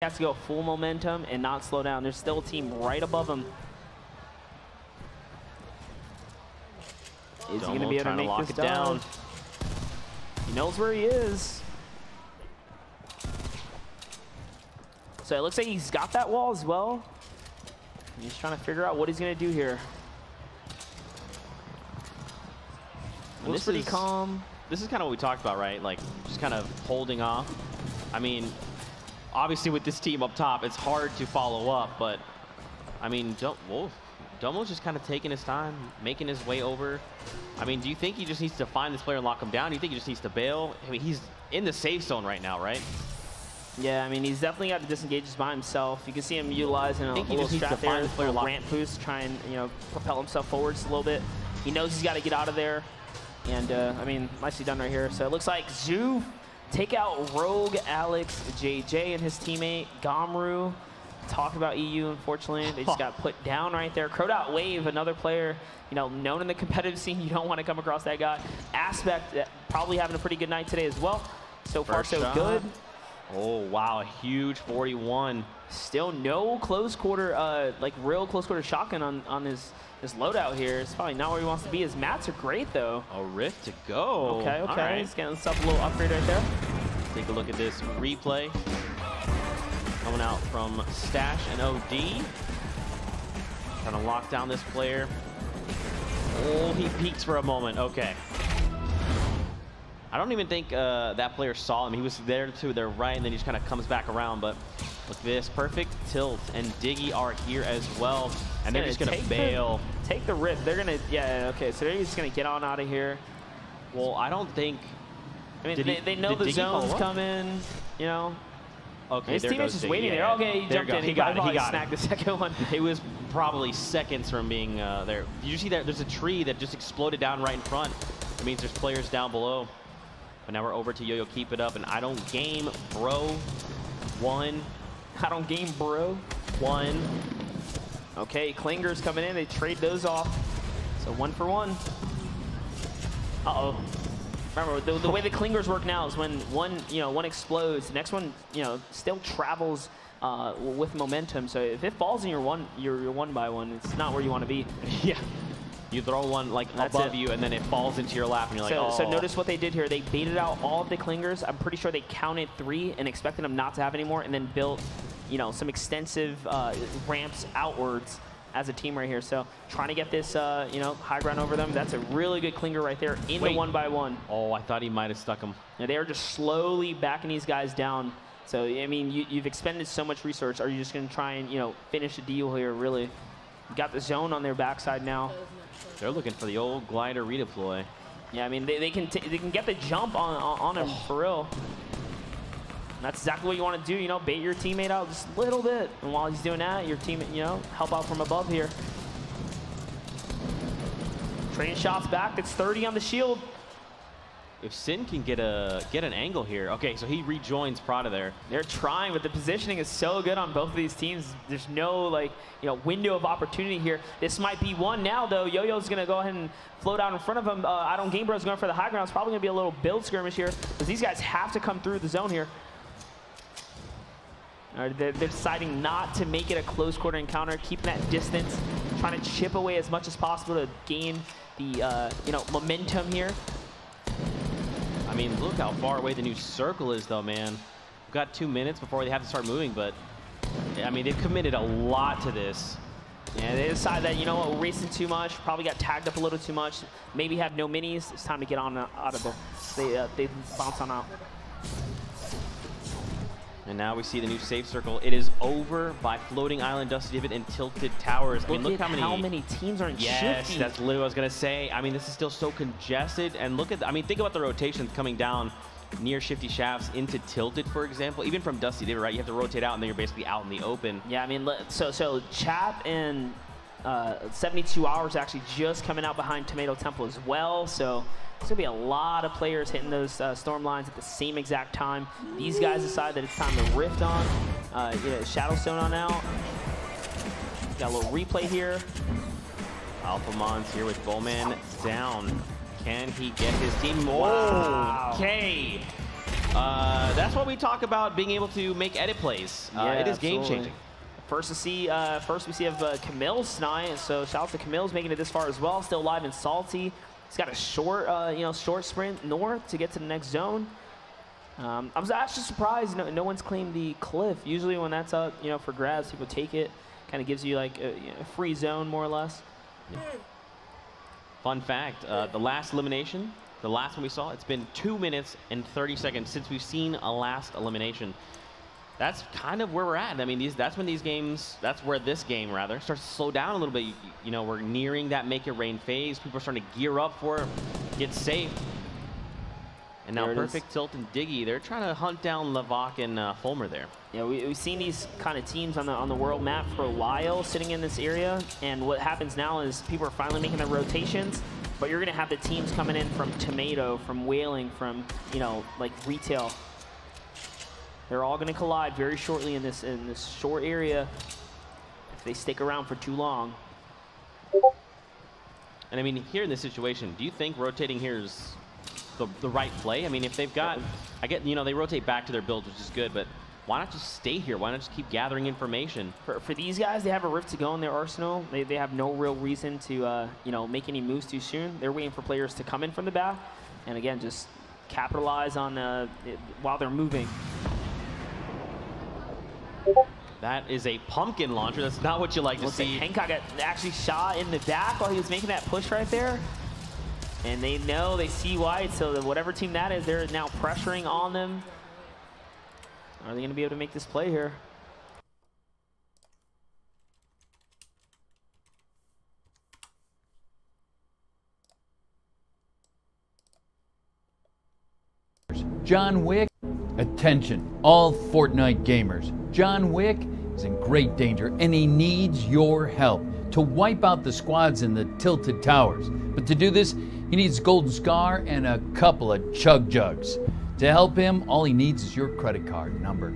has to go full momentum and not slow down. There's still a team right above him. Is he going to be able to make this down? He knows where he is. So it looks like he's got that wall as well. He's trying to figure out what he's going to do here. Looks pretty calm. This is kind of what we talked about, right? Like, just kind of holding off. I mean, obviously with this team up top, it's hard to follow up, but I mean, Domo's just kind of taking his time, making his way over. I mean, do you think he just needs to find this player and lock him down? Do you think he just needs to bail? I mean, he's in the safe zone right now, right? Yeah, I mean, he's definitely got to disengage just by himself. You can see him utilizing a little strat there, a ramp boost, try and, you know, propel himself forwards a little bit. He knows he's got to get out of there. And, I mean, nicely done right here. So it looks like Zoo take out Rogue, Alex, JJ, and his teammate, Gomru. Talk about EU, unfortunately. They just got put down right there. Crowdot Wave, another player, you know, known in the competitive scene. You don't want to come across that guy. Aspect, probably having a pretty good night today as well. So far, so good. Oh, wow, a huge 41. Still no close quarter, like real close quarter shotgun on his loadout here. It's probably not where he wants to be. His mats are great, though. A rift to go. Okay, okay. Right. He's getting himself a little upgrade right there. Take a look at this replay. Coming out from Stash and OD. Trying to lock down this player. Oh, he peeks for a moment. Okay. I don't even think that player saw him. He was there to their right, and then he just kind of comes back around. But look at this. Perfect tilt. And Diggy are here as well. And they're just going to bail. Take the rip. They're going to, yeah, okay. So they're just going to get on out of here. Well, I don't think. I mean, they know the zones come in, you know. Okay, his teammate's just waiting there. Okay, he jumped in. He got it. He snagged the second one. It was probably seconds from being there. You see that there's a tree that just exploded down right in front. It means there's players down below. But now we're over to Yo-Yo, keep it up, and I don't game, bro. 1. I don't game, bro. 1. Okay, Klingers coming in. They trade those off. So 1 for 1. Uh-oh. Remember, the way the Klingers work now is when one explodes, the next one, you know, still travels with momentum. So if it falls in your one by one, it's not where you want to be. Yeah. You throw one like above you, and then it falls into your lap, and you're like, oh. So notice what they did here. They baited out all of the Klingers. I'm pretty sure they counted 3 and expected them not to have any more, and then built, you know, some extensive ramps outwards as a team right here. So trying to get this, you know, high ground over them. That's a really good Klinger right there in the 1 by 1. Oh, I thought he might have stuck him. Yeah, they are just slowly backing these guys down. So, I mean, you've expended so much research. Are you just going to try and, you know, finish the deal here, really? Got the zone on their backside now. They're looking for the old glider redeploy. Yeah, I mean, they can get the jump on him for real. And that's exactly what you want to do, you know, bait your teammate out just a little bit. And while he's doing that, your teammate, you know, help out from above here. Trading shots back. That's 30 on the shield. If Sin can get an angle here. Okay, so he rejoins Prada there. They're trying, but the positioning is so good on both of these teams. There's no, like, you know, window of opportunity here. This might be one now, though. Yo-Yo's going to go ahead and float out in front of him. I don't Game Bro's going for the high ground. It's probably going to be a little build skirmish here, because these guys have to come through the zone here. They're deciding not to make it a close quarter encounter, keeping that distance, trying to chip away as much as possible to gain the, you know, momentum here. I mean, look how far away the new circle is, though, man. We've got 2 minutes before they have to start moving, but, I mean, they've committed a lot to this. Yeah, they decide that, you know what, we're racing too much, probably got tagged up a little too much, maybe have no minis. It's time to get on out of there. They bounce on out. And now we see the new safe circle. It is over by Floating Island, Dusty Divot, and Tilted Towers. I mean, look how many teams are in Shifty. Yes, that's literally what I was going to say. I mean, this is still so congested. And look at, I mean, think about the rotations coming down near Shifty Shafts into Tilted, for example. Even from Dusty Divot, right? You have to rotate out, and then you're basically out in the open. Yeah, I mean, so Chap and 72 Hours actually just coming out behind Tomato Temple as well. So there's going to be a lot of players hitting those storm lines at the same exact time. These guys decide that it's time to rift on. Yeah, Shadowstone on out. Got a little replay here. Alphamon's here with Bowman down. Can he get his team? Wow. Okay. That's what we talk about, being able to make edit plays. It is game-changing. First we see of Camille Snide, so shout out to Camille's making it this far as well, still alive and salty. He's got a short, short sprint north to get to the next zone. I was actually surprised no one's claimed the cliff. Usually when that's up, for grabs, people take it. Kind of gives you like a free zone more or less. Fun fact: the last elimination, the last one we saw, it's been 2 minutes and 30 seconds since we've seen a last elimination. That's kind of where we're at. I mean, that's when these games, that's where this game rather starts to slow down a little bit. We're nearing that make it rain phase. People are starting to gear up for it, get safe. And now Perfect, Tilt, and Diggy, they're trying to hunt down Lavok and Fulmer there. Yeah, we've seen these kind of teams on the world map for a while sitting in this area. And what happens now is people are finally making their rotations. But you're going to have the teams coming in from Tomato, from Whaling, from, like Retail. They're all going to collide very shortly in this short area if they stick around for too long. And I mean, here in this situation, do you think rotating here is the right play? I mean, if they've got, I get, they rotate back to their builds, which is good, but why not just stay here? Why not just keep gathering information? For these guys, they have a Rift to go in their arsenal. They have no real reason to, make any moves too soon. They're waiting for players to come in from the back, and again, just capitalize on while they're moving. That is a pumpkin launcher. That's not what you like to see. Hancock got actually shot in the back while he was making that push right there. And they know, they see white, so that whatever team that is, they're now pressuring on them. Are they going to be able to make this play here? John Wick. Attention, all Fortnite gamers. John Wick is in great danger and he needs your help to wipe out the squads in the tilted towers. But to do this, he needs Golden Scar and a couple of Chug Jugs. To help him, all he needs is your credit card number,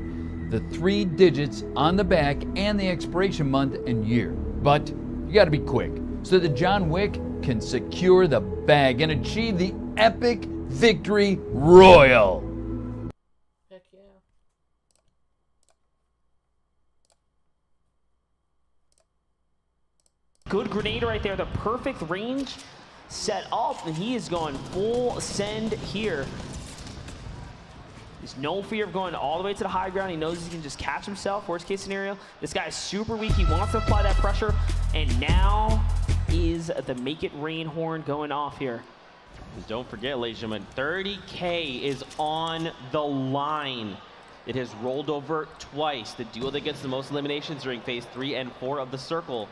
the 3 digits on the back, and the expiration month and year. But you gotta be quick so that John Wick can secure the bag and achieve the epic victory royal. Heck yeah. Good grenade right there, the perfect range set up, and he is going full send here. There's no fear of going all the way to the high ground. He knows he can just catch himself, worst case scenario. This guy is super weak. He wants to apply that pressure, and now is the make it rain horn going off here. Don't forget, ladies and gentlemen, 30K is on the line. It has rolled over twice. The duo that gets the most eliminations during phase 3 and 4 of the circle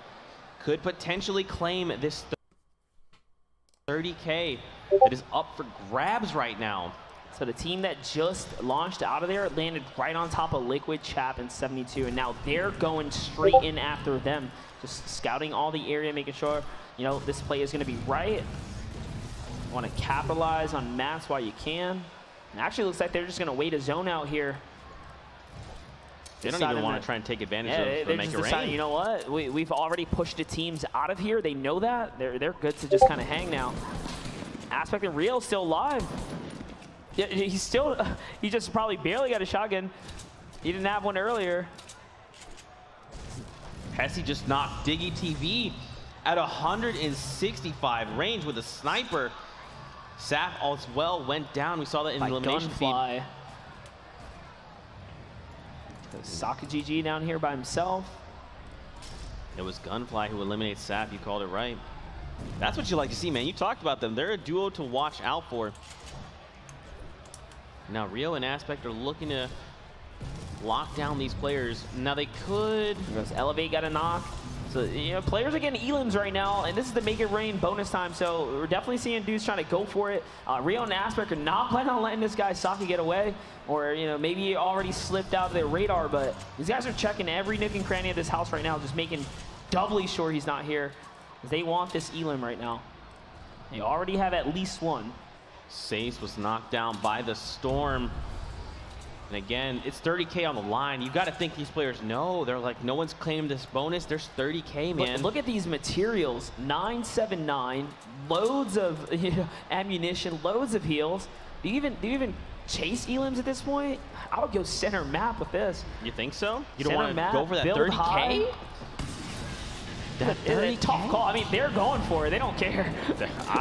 could potentially claim this 30K that is up for grabs right now. So the team that just launched out of there landed right on top of Liquid, Chap, and 72, and now they're going straight in after them, just scouting all the area, making sure, this play is going to be right. Want to capitalize on maps while you can. And actually looks like they're just going to wait a zone out here. They don't even want to try and take advantage of the make it rain. You know what? We've already pushed the teams out of here. They know that. They're good to just kind of hang now. Aspect and Real still alive. Yeah, he just probably barely got a shotgun. He didn't have one earlier. Pessy just knocked Diggy TV at 165 range with a sniper. Saf as well went down. We saw that in the elimination feed. Saka GG down here by himself. It was Gunfly who eliminates Saf. You called it right. That's what you like to see, man. You talked about them. They're a duo to watch out for. Now Rio and Aspect are looking to lock down these players. Now they could. Elevate got a knock. So, players are getting elims right now, and this is the make it rain bonus time, so we're definitely seeing dudes trying to go for it. Rio and Aspect are not planning on letting this guy Saki get away, or, maybe he already slipped out of their radar, but these guys are checking every nook and cranny of this house right now, just making doubly sure he's not here. They want this elim right now. They already have at least one. Sace was knocked down by the Storm. And again, it's 30K on the line. You got to think these players know. They're like, no one's claimed this bonus. There's 30K, man. Look at these materials. 979, loads of ammunition, loads of heals. Do you even chase elims at this point, I would go center map with this. You think so? You Center don't want to go for that build 30K? high. That 30K? Tough call. I mean, they're going for it. They don't care.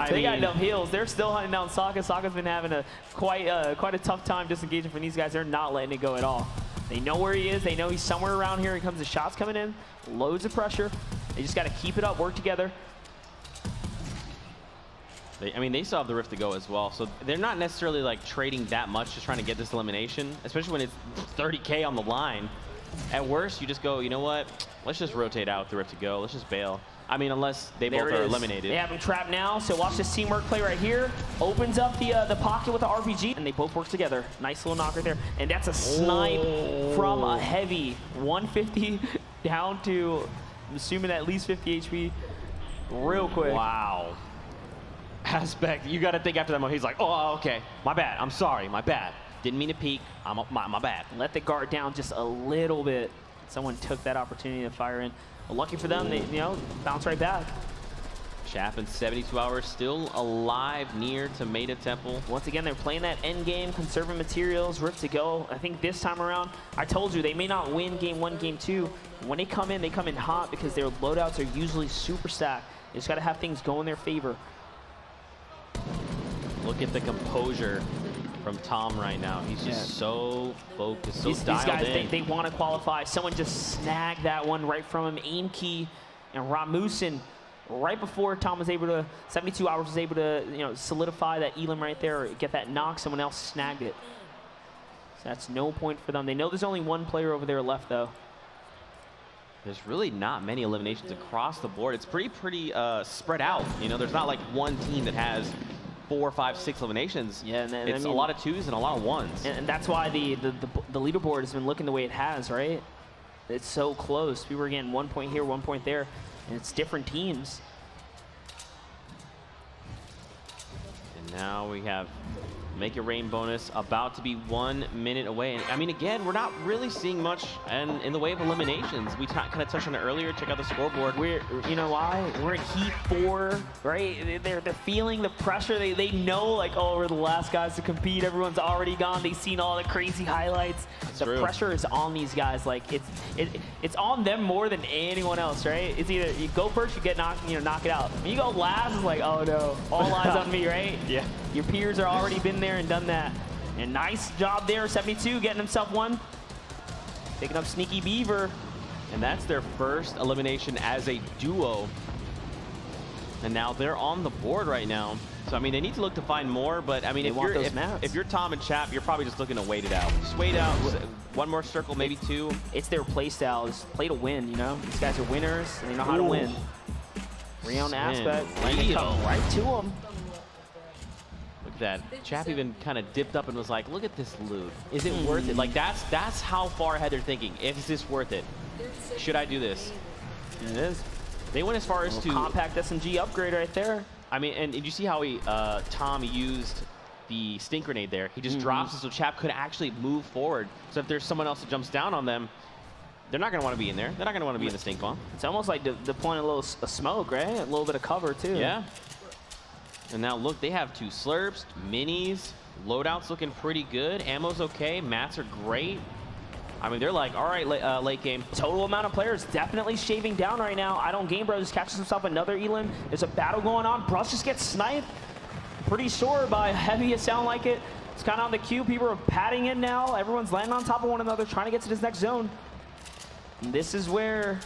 They got enough heals. They're still hunting down Sokka. Sokka's been having a quite a tough time disengaging from these guys. They're not letting it go at all. They know where he is. They know he's somewhere around here. Here comes the shots coming in. Loads of pressure. They just got to keep it up, work together. I mean, they still have the Rift to go as well, so they're not necessarily like trading that much, just trying to get this elimination, especially when it's 30K on the line. At worst, you just go, you know what? Let's just rotate out the Rift to go. Let's just bail. I mean, unless they both are eliminated. They have him trapped now, so watch this teamwork play right here. Opens up the pocket with the RPG, and they both work together. Nice little knock right there. And that's a snipe from a heavy. 150 down to, I'm assuming, at least 50 HP real quick. Wow. Aspect, you got to think after that moment. He's like, oh, okay, my bad. I'm sorry, my bad. Didn't mean to peek. My bad. Let the guard down just a little bit. Someone took that opportunity to fire in. Well, lucky for them, they bounce right back. Chap in 72 hours still alive near Tomato Temple. Once again, they're playing that end game, conserving materials, Rift to go. I think this time around, I told you, they may not win game 1, game 2. When they come in hot because their loadouts are usually super stacked. They just got to have things go in their favor. Look at the composure from Tom right now. He's just so focused, so dialed these guys, in. They want to qualify. Someone just snagged that one right from him. Aim key and Ramusin right before Tom was able to, 72 hours was able to, solidify that elim right there or get that knock. Someone else snagged it. So that's no point for them. They know there's only one player over there left, though. There's really not many eliminations across the board. It's pretty spread out. There's not like one team that has 4, 5, 6 eliminations. Yeah, and it's a lot of 2s and a lot of 1s. And that's why the leaderboard has been looking the way it has, right? It's so close. People are getting 1 point here, 1 point there, and it's different teams. And now we have Make It Rain bonus about to be 1 minute away. And I mean, again, we're not really seeing much in the way of eliminations. We kind of touched on it earlier. Check out the scoreboard. You know why? We're in Heat 4, right? They're feeling the pressure. They know, like, oh, we're the last guys to compete. Everyone's already gone. They've seen all the crazy highlights. The pressure is on these guys. Like, it's on them more than anyone else, right? It's either you go first, you get knocked, knock it out. When you go last, it's like, oh no, all eyes on me, right? Yeah. Your peers are already been there and done that. And nice job there, 72, getting himself one. Picking up Sneaky Beaver. And that's their first elimination as a duo. And now they're on the board right now. So, I mean, they need to look to find more, but, I mean, if you're Tom and Chap, you're probably just looking to wait it out. Just wait out, one more circle, maybe 2. It's their play style, is play to win, These guys are winners, and they know how to win. Reon Aspect, come right to them. Look at that. Chap even kind of dipped up and was like, look at this loot. Is it worth it? Like, that's how far ahead they're thinking. Is this worth it? Should I do this? And it is. They went as far as to compact SMG upgrade right there. I mean, and did you see how Tom used the stink grenade there? He just drops it so Chap could actually move forward. So if there's someone else that jumps down on them, they're not going to want to be in there. They're not going to want to be in the stink bomb. It's almost like deploying a little smoke, right? A little bit of cover, too. Yeah. And now, look, they have 2 slurps, minis, loadouts looking pretty good. Ammo's okay. Mats are great. I mean, they're like, all right, late game. Total amount of players definitely shaving down right now. I don't game, bro. Just catches himself another elim. There's a battle going on. Brush just gets sniped. Pretty sure by Heavy, it sound like it. It's kind of on the queue. People are patting in now. Everyone's landing on top of one another, trying to get to this next zone. And this is where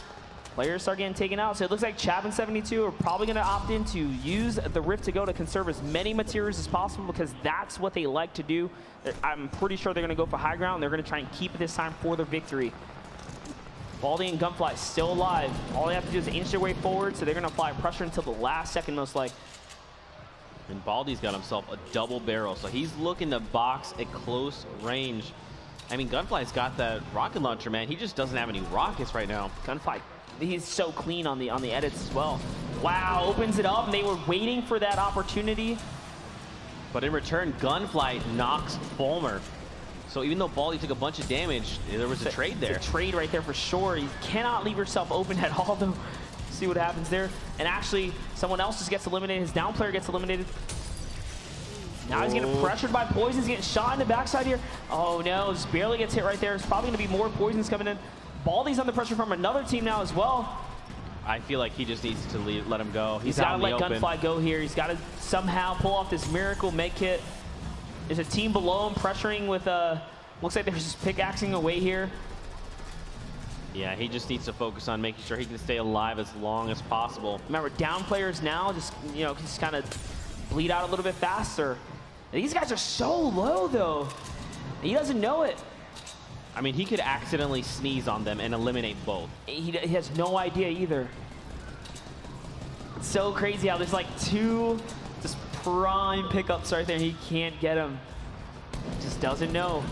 players start getting taken out. So it looks like Chap and 72 are probably going to opt in to use the Rift to go to conserve as many materials as possible because that's what they like to do. I'm pretty sure they're going to go for high ground. They're going to try and keep it this time for their victory. Baldy and Gunfly still alive. All they have to do is inch their way forward, so they're going to apply pressure until the last second, most likely. And Baldy's got himself a double barrel, so he's looking to box at close range. I mean, Gunfly's got that rocket launcher, man. He just doesn't have any rockets right now. Gunfly, he's so clean on the edits as well. Wow, opens it up, and they were waiting for that opportunity. But in return, Gunfly knocks Fulmer. So even though Baldy took a bunch of damage, there was a trade there. It's a trade right there for sure. You cannot leave yourself open at all, though. See what happens there. And actually, someone else just gets eliminated. His down player gets eliminated. Now he's getting pressured by Poison. He's getting shot in the backside here. Oh no, just barely gets hit right there. There's probably going to be more Poisons coming in. Baldy's under pressure from another team now as well. I feel like he just needs to let him go. He's got to let Gunfly go here. He's got to somehow pull off this miracle med kit. There's a team below him pressuring with, looks like they're just pickaxing away here. Yeah, he just needs to focus on making sure he can stay alive as long as possible. Remember, down players now just, you know, just kind of bleed out a little bit faster. These guys are so low, though. He doesn't know it. I mean, he could accidentally sneeze on them and eliminate both. He has no idea either. It's so crazy how there's like two just prime pickups right there. He can't get them. Just doesn't know.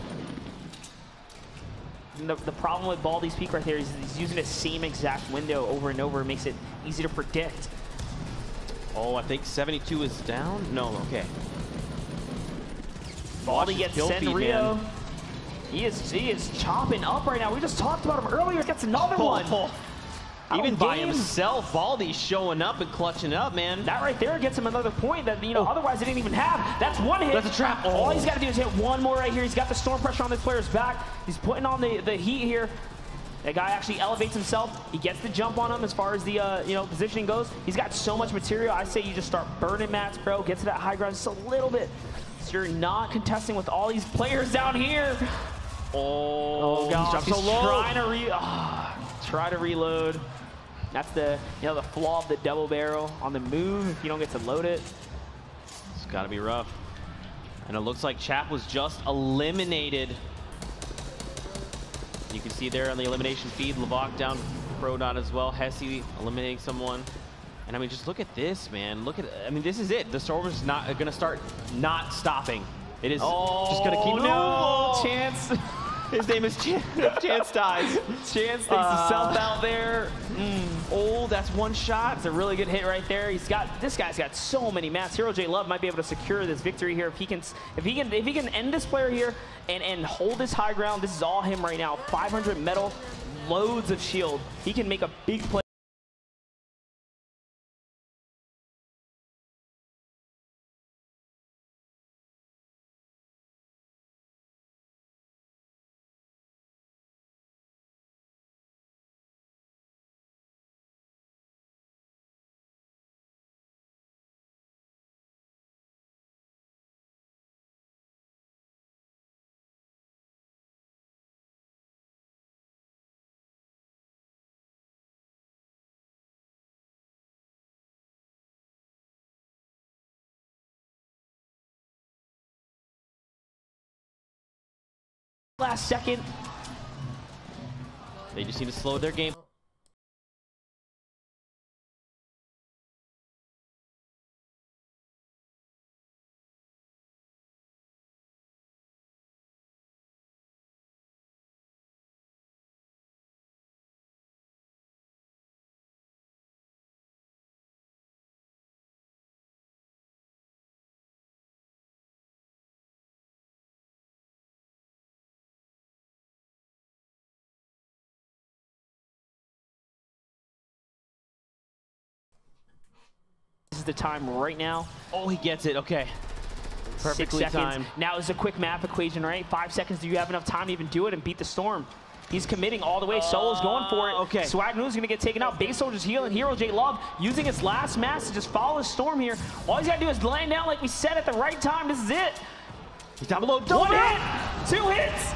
And the problem with Baldy's Peak right there is he's using the same exact window over and over. It makes it easy to predict. Oh, I think 72 is down? No, okay. Baldy gets sent Rio. Man. He is chopping up right now. We just talked about him earlier. Gets another one. Even by himself, Baldy's showing up and clutching up, man. That right there gets him another point that, you know, otherwise they didn't even have. That's one hit. That's a trap. All he's got to do is hit one more right here. He's got the storm pressure on this player's back. He's putting on the heat here. That guy actually elevates himself. He gets the jump on him as far as the you know, positioning goes. He's got so much material. I say you just start burning mats, bro. Get to that high ground just a little bit. So you're not contesting with all these players down here. Oh gosh, he's trying to reload. That's the, you know, the flaw of the double barrel on the move. If you don't get to load it, it's got to be rough. And it looks like Chap was just eliminated. You can see there on the elimination feed, Levok down, Prodot as well. Hesse eliminating someone. And I mean, just look at this, man. Look at, I mean, this is it. The storm is not going to start not stopping. It is just going to keep. No, Chance. His name is Chance dies. Chance takes himself out there. Oh, that's one shot. It's a really good hit right there. This guy's got so many mats. Hero J Love might be able to secure this victory here if he can end this player here and hold this high ground. This is all him right now. 500 metal, loads of shield. He can make a big play. Last second. They just need to slow their game. This is the time right now. Oh, he gets it. Okay. Perfectly 6 seconds. timed. Now it's a quick map equation, right? 5 seconds. Do you have enough time to even do it and beat the storm? He's committing all the way. Solo's going for it. Okay. Swag Noodle's going to get taken out. Base Soldier's healing. Hero J Love using his last mass to just follow his storm here. All he's got to do is land down like we said at the right time. This is it. He's down below. One hit. 2 hits.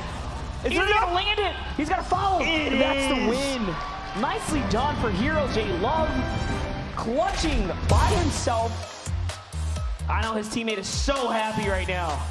He's going to land it. He's got to follow. That's the win. Nicely done for Hero J Love. Clutching by himself. I know his teammate is so happy right now.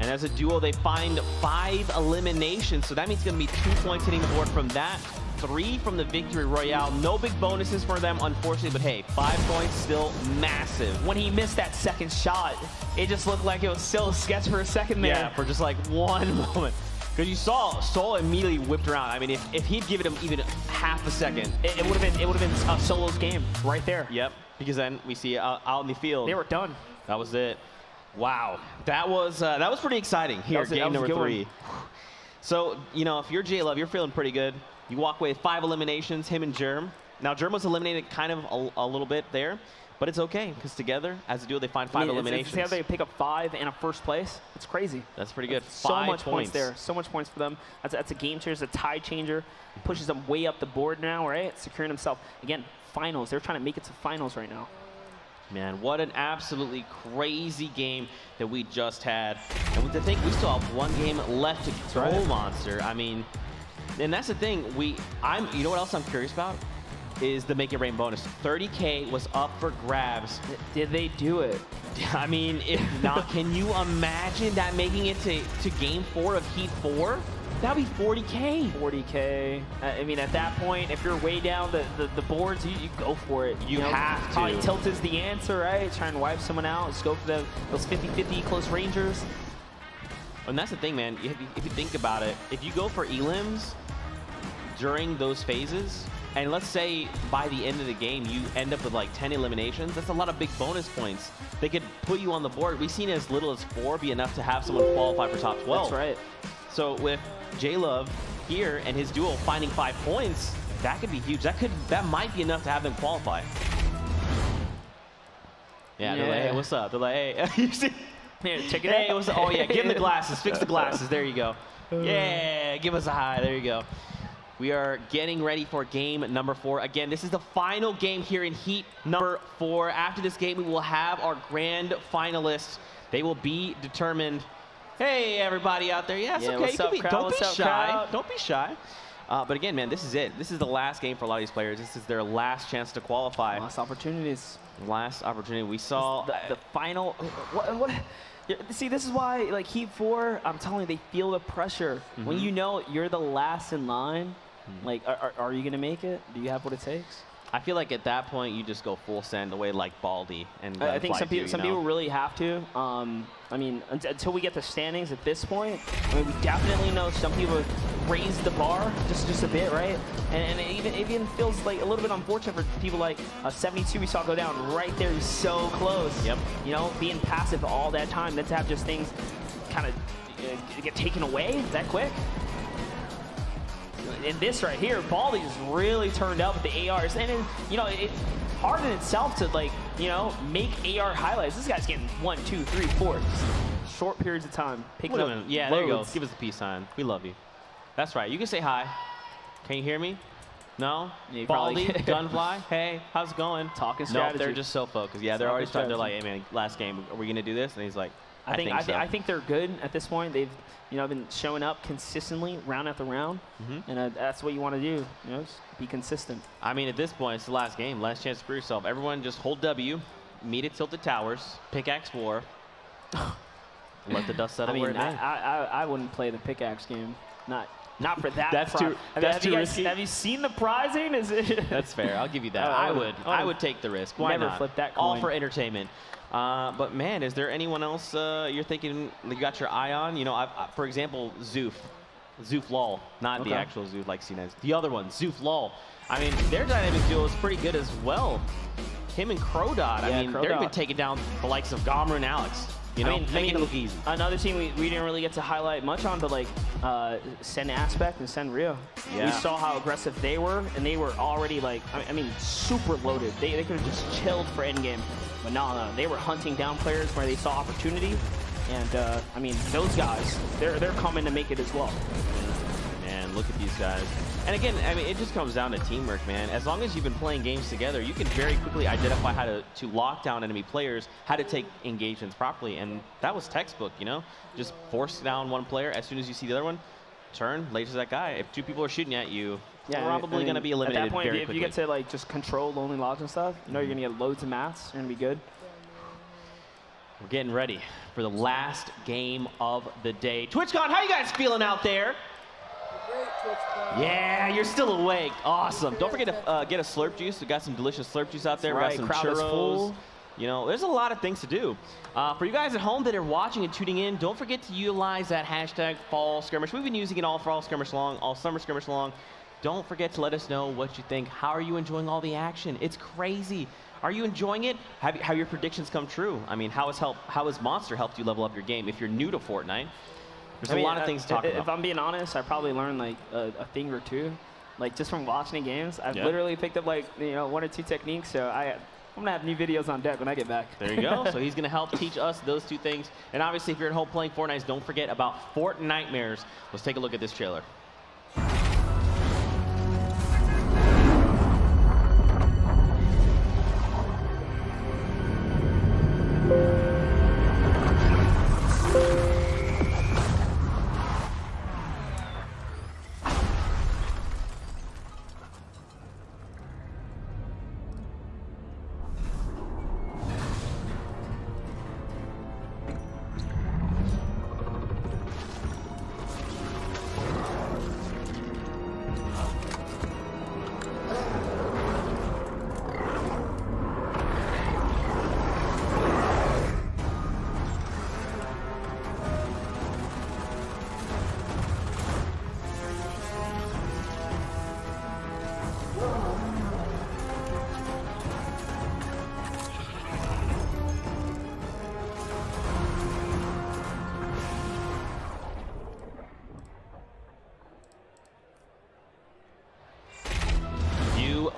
And as a duo, they find 5 eliminations. So that means it's going to be 2 points hitting the board from that. 3 from the Victory Royale. No big bonuses for them, unfortunately. But hey, 5 points, still massive. When he missed that second shot, it just looked like it was still a sketch for a second there. Yeah, for just like one moment. Because you saw Sol immediately whipped around. I mean, if he'd given him even half a second, it would have been Solo's game right there. Yep. Because then we see out in the field. They were done. That was it. Wow. That was pretty exciting here, game number 3. So, you know, if you're J Love, you're feeling pretty good. You walk away with 5 eliminations, him and Germ. Now, Germ was eliminated kind of a little bit there, But it's okay, because together, as a duo, they find 5 eliminations. It's they pick up 5 and a first place. It's crazy. That's pretty good. So much points there. So much points for them. That's a game changer. It's a tide changer. Pushes them way up the board now, right? Securing himself. Again, finals. They're trying to make it to finals right now. Man, what an absolutely crazy game that we just had. And to think we still have 1 game left to go, Monster. I mean, and that's the thing. You know what else I'm curious about? Is the Make It Rain bonus. 30K was up for grabs. Did they do it? I mean, if not, can you imagine that making it to game 4 of Heat 4? That'd be 40K. 40K. I mean, at that point, if you're way down the boards, you go for it. You have to. Probably tilt is the answer, right? Try and wipe someone out. Just go for those 50-50 close rangers. And that's the thing, man. If you think about it, if you go for elims during those phases, and let's say by the end of the game, you end up with like 10 eliminations, that's a lot of big bonus points. They could put you on the board. We've seen as little as 4 be enough to have someone qualify for top 12. That's right. So with J-Love here and his duo finding 5 points, that could be huge. That might be enough to have them qualify. Yeah, they're like, hey, what's up? They're like, hey, you see? Here, check it Hey, out. what's up? Oh yeah, give him the glasses. Fix the glasses. There you go. Yeah, give us a high. There you go. We are getting ready for game number 4. Again, this is the final game here in Heat number 4. After this game, we will have our grand finalists. They will be determined. Hey, everybody out there. Yeah, it's okay. What's up, crowd? Don't be shy. Crowd? Don't be shy. But again, man, this is it. This is the last game for a lot of these players. This is their last chance to qualify. Last opportunities. Last opportunity. We saw the final. What? See, this is why, like, Heat 4, I'm telling you, they feel the pressure. When you know you're the last in line, like, are you going to make it? Do you have what it takes? I feel like at that point, you just go full send away like Baldy. And I think some people really have to. I mean, until we get the standings at this point, I mean, we definitely know some people raise the bar just a bit, right? And it even feels like a little bit unfortunate for people like 72 we saw go down right there. He's so close. Yep. You know, being passive all that time, then to have just things kind of get taken away that quick. In this right here, Baldy just really turned up with the ARs. And, you know, it's hard in itself to, like, you know, make AR highlights. This guy's getting 1, 2, 3, 4. Short periods of time. Picking up yeah, loads. there you go. Give us a peace sign. We love you. That's right. You can say hi. Can you hear me? No? Yeah, Baldy, Gunfly, hey, how's it going? Talking strategy. No, they're just so focused. Yeah, they're already starting. They're like, hey, man, last game, are we going to do this? And he's like, I think they're good at this point. They've, you know, been showing up consistently round after round, and that's what you want to do. You know, just be consistent. I mean, at this point, it's the last game, last chance to prove yourself. Everyone, just hold W, meet at Tilted Towers, pickaxe war, and let the dust settle where it may. I wouldn't play the pickaxe game. Not for that. That's too risky. Have you seen the prizing? Is it? That's fair. I'll give you that. I would take the risk. Why never not? Flip that coin. All for entertainment. But man, is there anyone else you're thinking you got your eye on? You know, for example, Zoof Lol, not the actual Zoof like CNES. The other one, Zoof Lol. I mean, their dynamic duo is pretty good as well. Him and Crodot. I mean, they're even taking down the likes of Gomer and Alex. You know, making it look easy. Another team we didn't really get to highlight much on, but like Sen Aspect and Sen Rio. Yeah. We saw how aggressive they were, and they were already like, I mean, super loaded. They could have just chilled for endgame, but no, they were hunting down players where they saw opportunity, and I mean, those guys, they're coming to make it as well. Man, look at these guys. And again, I mean, it just comes down to teamwork, man. As long as you've been playing games together, you can very quickly identify how to lock down enemy players, how to take engagements properly. And that was textbook, you know? Just force down one player. As soon as you see the other one, turn, laser that guy. If 2 people are shooting at you, probably going to be eliminated at that point, very if quickly. you get to like just control lonely lodge and stuff, you know you're going to get loads of mats. You're going to be good. We're getting ready for the last game of the day. TwitchCon, how you guys feeling out there? Yeah, you're still awake. Awesome. Don't forget to get a slurp juice. We got some delicious slurp juice out there. We got some churros. You know, there's a lot of things to do. For you guys at home that are watching and tuning in, don't forget to utilize that hashtag Fall Skirmish. We've been using it all Fall Skirmish long, all Summer Skirmish long. Don't forget to let us know what you think. How are you enjoying all the action? It's crazy. Are you enjoying it? Have your predictions come true? I mean, how has Monster helped you level up your game if you're new to Fortnite? There's a lot of things to talk about. If I'm being honest, I probably learned like a thing or two, like just from watching the games. I've literally picked up like 1 or 2 techniques. So I'm gonna have new videos on deck when I get back. There you go. So he's gonna help teach us those two things. And obviously, if you're at home playing Fortnite, don't forget about Fortnitemares. Let's take a look at this trailer.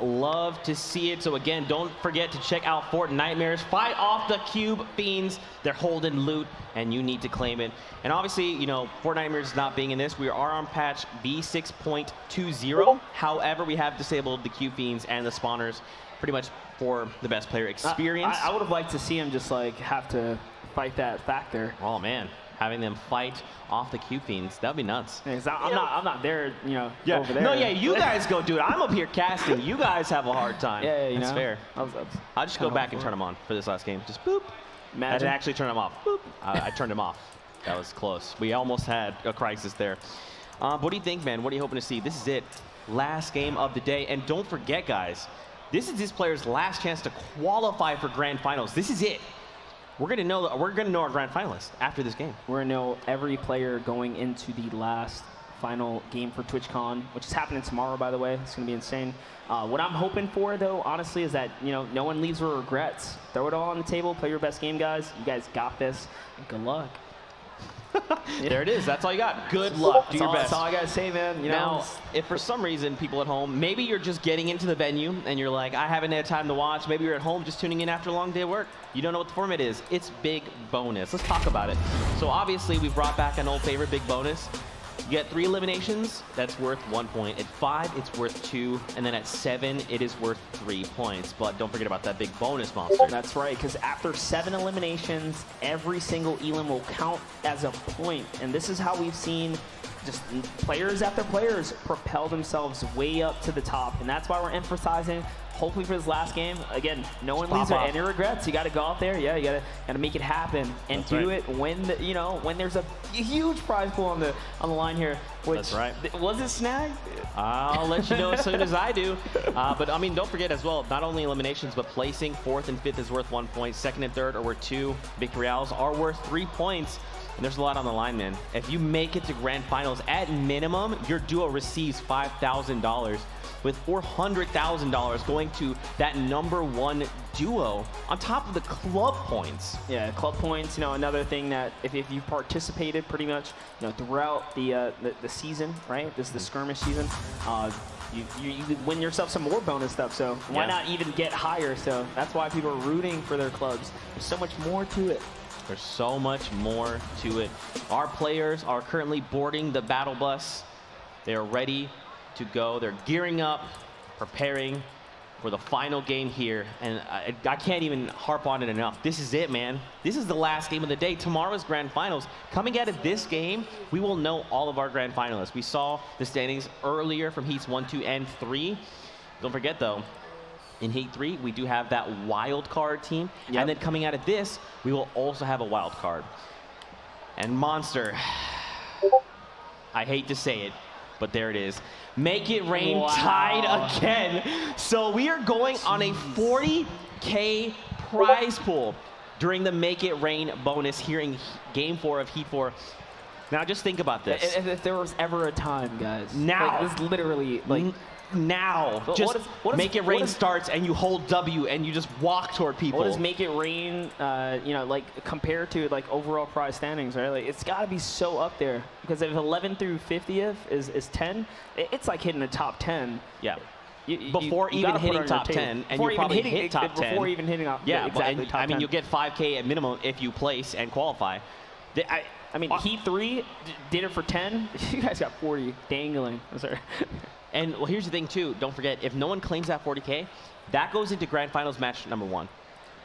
Love to see it. So again, don't forget to check out Fortnitemares. Fight off the Cube Fiends. They're holding loot, and you need to claim it. And obviously, you know, Fortnitemares not being in this, we are on patch V6.20. However, we have disabled the Cube Fiends and the spawners pretty much for the best player experience. I would have liked to see him just like have to fight that factor. Oh man, having them fight off the Cube Fiends, that'd be nuts. Yeah, I'm not there, you know, over there. No, yeah, you guys go do it. I'm up here casting. You guys have a hard time. Yeah, you That's know? fair. I'll just go back and turn them on for this last game. Just boop. I didn't actually turn them off. Boop. I turned them off. That was close. We almost had a crisis there. What do you think, man? What are you hoping to see? This is it. Last game of the day. And don't forget, guys, this is this player's last chance to qualify for grand finals. This is it. We're gonna know our grand finalists after this game. We're gonna know every player going into the last final game for TwitchCon, which is happening tomorrow, by the way. It's gonna be insane. What I'm hoping for, though, honestly, is that no one leaves with regrets. Throw it all on the table. Play your best game, guys. You guys got this. And good luck. There it is. That's all you got. Good luck. Do your best. That's all I gotta say, man. Now, if for some reason, people at home, maybe you're just getting into the venue and you're like, I haven't had time to watch. Maybe you're at home just tuning in after a long day of work. You don't know what the format is. It's Big Bonus. Let's talk about it. So obviously, we brought back an old favorite, Big Bonus. You get 3 eliminations, that's worth 1 point. At 5, it's worth 2. And then at 7, it is worth 3 points. But don't forget about that big bonus monster. That's right, because after 7 eliminations, every single elim will count as a point. And this is how we've seen just players after players propel themselves way up to the top. And that's why we're emphasizing, hopefully for this last game, again, no one leaves with any regrets. You got to go out there, yeah, you gotta make it happen and do it when when there's a huge prize pool on the line here. Which, that's right. Was it snag? I'll let you know as soon as I do. But I mean, don't forget as well, not only eliminations, but placing 4th and 5th is worth 1 point. 2nd and 3rd are worth 2. Victorials are worth 3 points. And there's a lot on the line, man. If you make it to grand finals, at minimum, your duo receives $5,000, with $400,000 going to that #1 duo on top of the club points. Yeah, club points. Another thing that if you participated pretty much, throughout the season, right? This is the skirmish season. You win yourself some more bonus stuff. So why not even get higher? So that's why people are rooting for their clubs. There's so much more to it. There's so much more to it. Our players are currently boarding the battle bus. They are ready to go. They're gearing up, preparing for the final game here. And I can't even harp on it enough. This is it, man. This is the last game of the day. Tomorrow's grand finals. Coming out of this game, we will know all of our grand finalists. We saw the standings earlier from heats 1, 2, and 3. Don't forget, though, in Heat 3, we do have that wild card team. Yep. And then coming out of this, we will also have a wild card. And Monster, I hate to say it, but there it is. Make It Rain tied again. So we are going on a 40K prize pool during the Make It Rain bonus here in Game 4 of Heat 4. Now just think about this. If there was ever a time, guys. Now. Like, this literally, like... Now, just Make It Rain starts and you hold W and you just walk toward people. What does Make It Rain, like compared to like overall prize standings, right? Like it's got to be so up there because if 11 through 50th is 10, it's like hitting the top 10. Yeah. before even hitting top 10, and you probably hit top 10 before even hitting up. Yeah, exactly. I mean, you'll get 5K at minimum if you place and qualify. I mean, Heat 3 did it for 10. You guys got 40 dangling. I'm sorry. And well, here's the thing too. Don't forget, if no one claims that 40K, that goes into Grand Finals match number 1.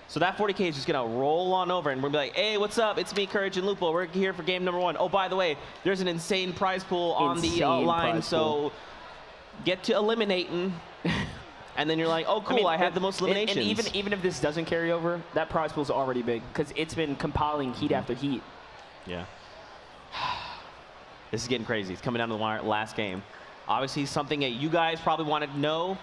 So that 40K is just gonna roll on over, and we're gonna be like, "Hey, what's up? It's me, Courage and Lupo. We're here for game number 1. Oh, by the way, there's an insane prize pool on the line, so get to eliminating." And then you're like, "Oh, cool! I have the most eliminations." And even if this doesn't carry over, that prize pool is already big because it's been compiling heat after heat. Yeah. This is getting crazy. It's coming down to the wire. Last game. Obviously, something that you guys probably wanted to know.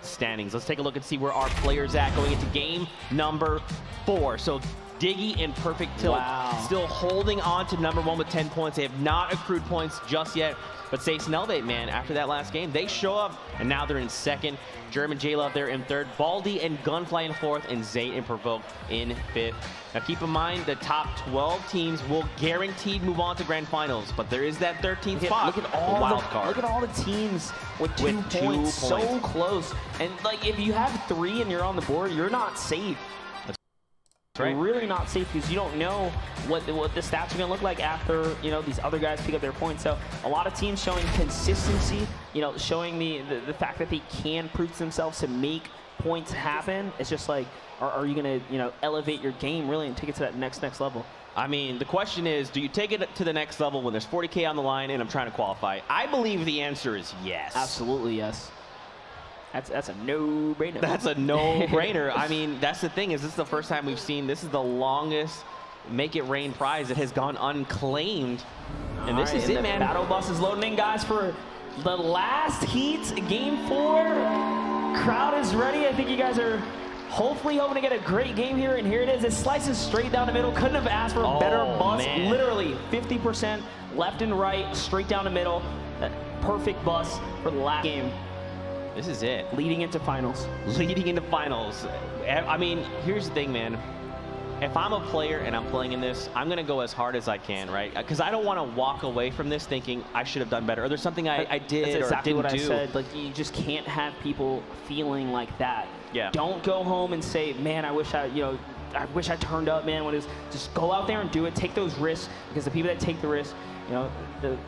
Standings. Let's take a look and see where our players at going into game number 4. So Diggy and Perfect Tilt still holding on to number 1 with 10 points. They have not accrued points just yet. But Stace and Elevate, man, after that last game, they show up, and now they're in 2nd. German J-Love there in 3rd. Baldy and Gunfly in 4th, and Zayt and Provoke in 5th. Now keep in mind, the top 12 teams will guaranteed move on to Grand Finals, but there is that 13th spot. Look at all wild card. Look at all the teams with 2 points, so close. And like, if you have 3 and you're on the board, you're not safe. Right. You're really not safe because you don't know what the stats are going to look like after, you know, these other guys pick up their points. So a lot of teams showing consistency, you know, showing the fact that they can prove to themselves to make points happen. It's just like, are you going to, you know, elevate your game really and take it to that next level? I mean, the question is, do you take it to the next level when there's 40K on the line and I'm trying to qualify? I believe the answer is yes. Absolutely yes. That's a no-brainer. That's a no-brainer. I mean, that's the thing, is this is the first time we've seen, this is the longest Make It Rain prize that has gone unclaimed. And this is it, man. Battle bus is loading in, guys, for the last heat, game 4. Crowd is ready. I think you guys are hopefully hoping to get a great game here, and here it is. It slices straight down the middle. Couldn't have asked for a better bus. Man. Literally 50% left and right, straight down the middle. That perfect bus for the last game. This is it. Leading into finals. Leading into finals. I mean, here's the thing, man. If I'm a player and I'm playing in this, I'm going to go as hard as I can, right? Because I don't want to walk away from this thinking I should have done better, or there's something I did That's exactly or didn't what do. I said. Like, you just can't have people feeling like that. Yeah. Don't go home and say, man, I wish I turned up, man. Just go out there and do it. Take those risks, because the people that take the risks, you know,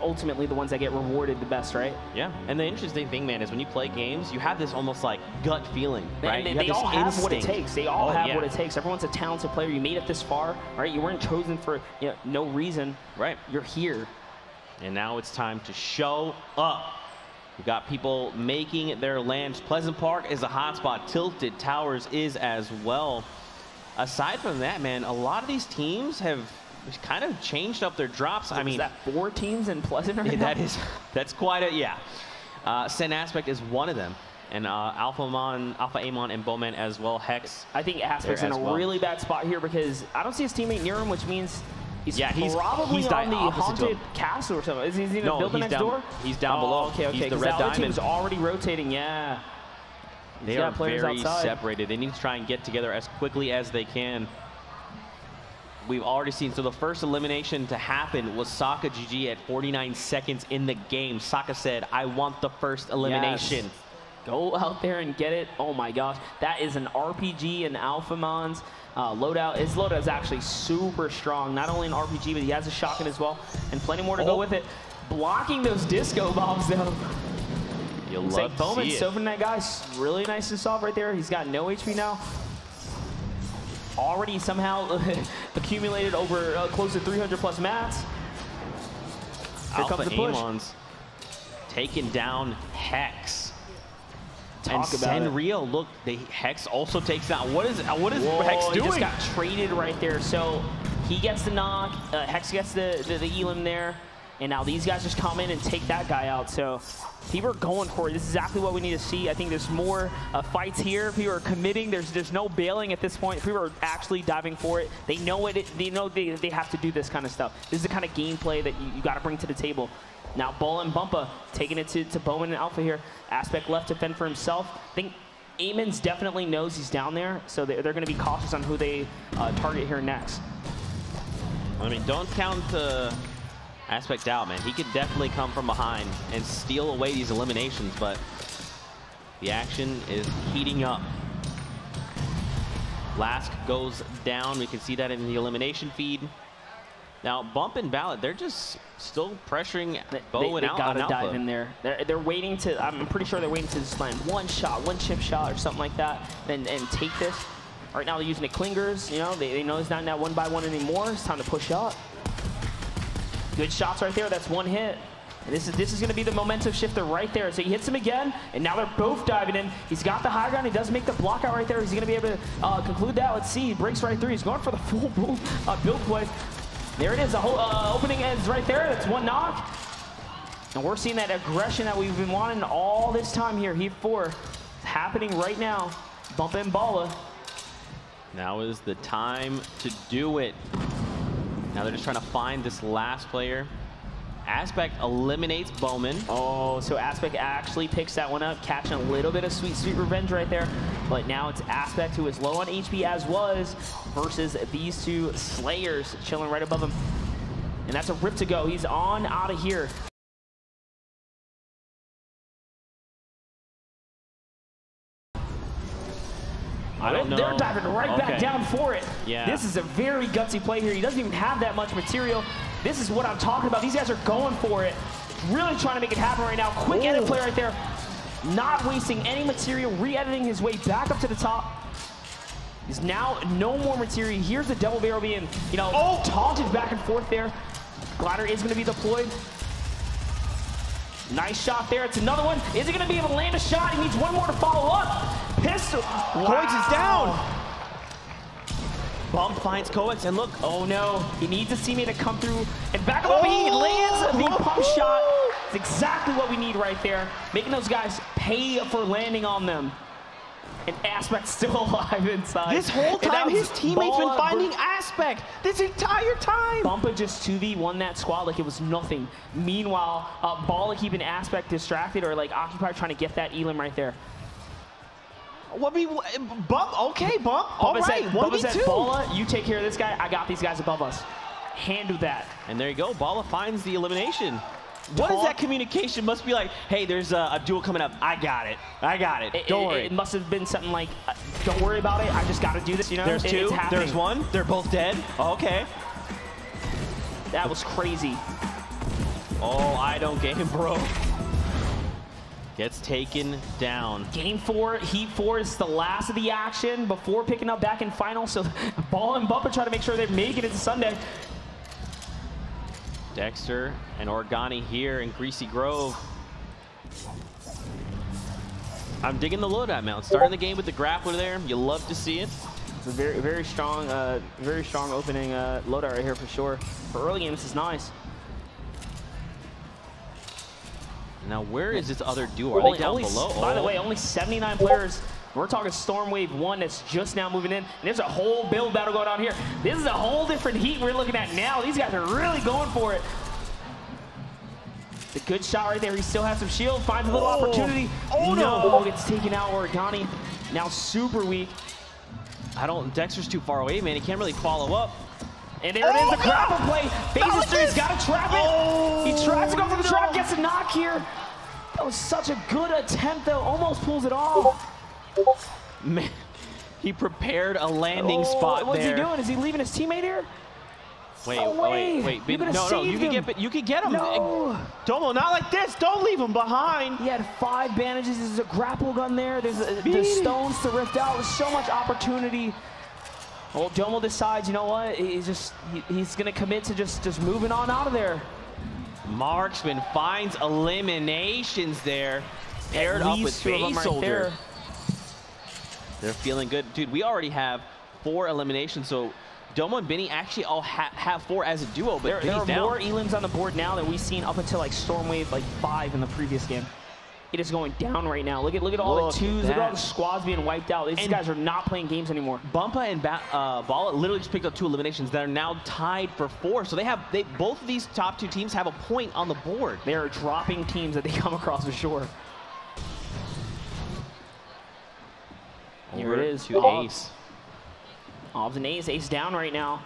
ultimately the ones that get rewarded the best, right? Yeah, and the interesting thing, man, is when you play games, you have this almost like gut feeling, right? And they all have what it takes. They all have what it takes. Everyone's a talented player. You made it this far, right? You weren't chosen for no reason. Right. You're here. And now it's time to show up. We've got people making their lands. Pleasant Park is a hotspot. Tilted Towers is as well. Aside from that, man, a lot of these teams have kind of changed up their drops. I mean, is that 4 teams in Pleasant right now? That's quite a, Sen Aspect is one of them. And Alpha Amon and Bowman as well. Hex. I think Aspect's in a really bad spot here because I don't see his teammate near him, which means he's probably on the haunted castle or something. Is he in the building next door? He's down below. Okay. He's the red diamond. The team's already rotating, yeah. They are very separated. They need to try and get together as quickly as they can. We've already seen, so the first elimination to happen was Sokka GG at 49 seconds in the game. Sokka said, I want the first elimination. Yes. Go out there and get it. Oh my gosh, that is an RPG and Alphamon's loadout. His loadout is actually super strong. Not only an RPG, but he has a shotgun as well, and plenty more to go with it. Blocking those disco bombs though. You'll love to Bowman see it. softening that guy. Really nice to solve right there. He's got no HP now. Already somehow accumulated over close to 300+ mats. Here comes the push. Amon's taking down Hex. Talk about it. Sanrio, look, Hex also takes down. What is Hex doing? He just got traded right there. So he gets the knock. Hex gets the elim there. And now these guys just come in and take that guy out. So people are going for it. This is exactly what we need to see. I think there's more fights here. People are committing. There's no bailing at this point. People are actually diving for it. They know it. They know they have to do this kind of stuff. This is the kind of gameplay that you got to bring to the table. Now Bull and Bumpa taking it to Bowman and Alpha here. Aspect left to fend for himself. I think Amons definitely knows he's down there, so they're going to be cautious on who they target here next. I mean, don't count Aspect out, man. He could definitely come from behind and steal away these eliminations, but The action is heating up. Lask goes down. We can see that in the elimination feed. Now, Bump and Ballad, they're just still pressuring Bo and Alpha. They gotta dive in there. They're waiting to, I'm pretty sure they're waiting to just land one shot, one chip shot or something like that and take this. Right now they're using the clingers, you know, they know it's not that 1-by-1 anymore. It's time to push up. Good shots right there, that's one hit. And this is going to be the momentum shifter right there. So he hits him again, and now they're both diving in. He's got the high ground. He does make the block out right there. He's going to be able to conclude that. Let's see. He breaks right through. He's going for the full build play. There it is. The whole opening is right there. That's one knock. And we're seeing that aggression that we've been wanting all this time here. Heat 4. It's happening right now. Bump and Balla. Now is the time to do it. Now they're just trying to find this last player. Aspect eliminates Bowman. Oh, so Aspect actually picks that one up, catching a little bit of sweet revenge right there. But now it's Aspect, who is low on HP as was, versus these two Slayers chilling right above him. And that's a rip to go. He's on out of here. I don't know. They're diving right back down for it. Yeah. This is a very gutsy play here. He doesn't even have that much material. This is what I'm talking about. These guys are going for it. Really trying to make it happen right now. Quick edit play right there. Not wasting any material. Re-editing his way back up to the top. He's now no more material. Here's the double barrel being, you know, taunted back and forth there. Glider is going to be deployed. Nice shot there. It's another one. Is he going to be able to land a shot? He needs one more to follow up. Pistol. Coix is down. Bump finds Coix, and look. Oh no. He needs a teammate to come through and back him up. He lands the pump shot. It's exactly what we need right there. Making those guys pay for landing on them. And Aspect's still alive inside. This whole time, his teammates been finding Aspect this entire time. Bumpa just 2v1 that squad like it was nothing. Meanwhile, Balla keeping Aspect distracted or like occupied, trying to get that elim right there. Bump, okay, Bump. All right, 1v2. Balla, you take care of this guy. I got these guys above us. Handle that. And there you go. Balla finds the elimination. What is that communication? Must be like, hey, there's a duel coming up. I got it. I got it. Don't worry. It must have been something like, don't worry about it. I just got to do this. You know, there's two. There's one. They're both dead. Okay. That was crazy. Oh, I don't game, bro. Gets taken down. Game 4, Heat 4 is the last of the action before picking up back in final. So Ball and Bumper try to make sure they make it into Sunday. Dexter and Organi here in Greasy Grove. I'm digging the loadout mount. Starting the game with the grappler there. You love to see it. It's a very strong opening loadout right here for sure. For early game, this is nice. Now, where is this other duo? Are they down below? By the way, only 79 players. We're talking Storm Wave 1 that's just now moving in. And there's a whole build battle going on here. This is a whole different Heat we're looking at now. These guys are really going for it. It's a good shot right there. He still has some shield. Finds a little opportunity. Oh, no. Gets taken out. Organi now super weak. Dexter's too far away, man. He can't really follow up. And there it is, the grapple play. Phases through. He's got to trap it. He tries to go for the trap. Gets a knock here. That was such a good attempt, though. Almost pulls it off. Man, he prepared a landing spot there. What's he doing? Is he leaving his teammate here? Wait. No, you can get him. No. Domo, not like this. Don't leave him behind. He had 5 bandages. There's a grapple gun there. There's the stones to rift out. There's so much opportunity. Well, Domo decides, you know what? He's going to commit to just moving on out of there. Marksman finds eliminations there. Paired up with Base Soldier. They're feeling good. Dude, we already have 4 eliminations, so Domo and Benny actually all have 4 as a duo, but there are more elims on the board now than we've seen up until like Stormwave 5 in the previous game. It is going down right now. Look at all the 2s. Look at all the squads being wiped out. These guys are not playing games anymore. Bumpa and Balla literally just picked up 2 eliminations that are now tied for 4. So both of these top 2 teams have a point on the board. They are dropping teams that they come across for sure. Here it is. To Ace. Obs and Ace down right now.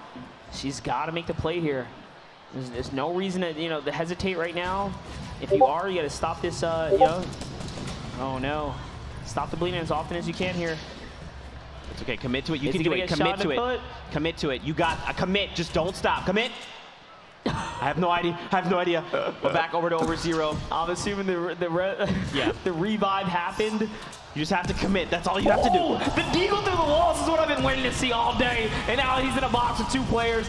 She's got to make the play here. There's no reason to hesitate right now. If you are, you got to stop this. Oh no. Stop the bleeding as often as you can here. It's okay. Commit to it. You can do it. Commit to it. Commit to it. You got a commit. Just don't stop. Commit. I have no idea. We're back over to over 0. I'm assuming the revive happened. You just have to commit. That's all you have to do. The deagle through the walls is what I've been waiting to see all day. And now he's in a box with 2 players.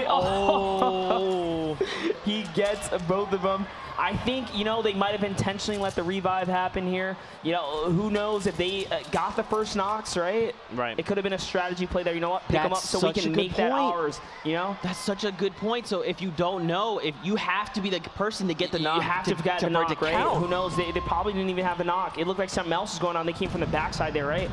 Oh. He gets both of them. I think, you know, they might have intentionally let the revive happen here. You know, who knows if they got the first knocks, right? Right. It could have been a strategy play there. You know what? Pick them up so we can make that ours, you know? That's such a good point. So if you don't know, if you have to be the person to get the knock, you have to get the knock, right? Count. Who knows? They probably didn't even have the knock. It looked like something else was going on. They came from the backside there, right?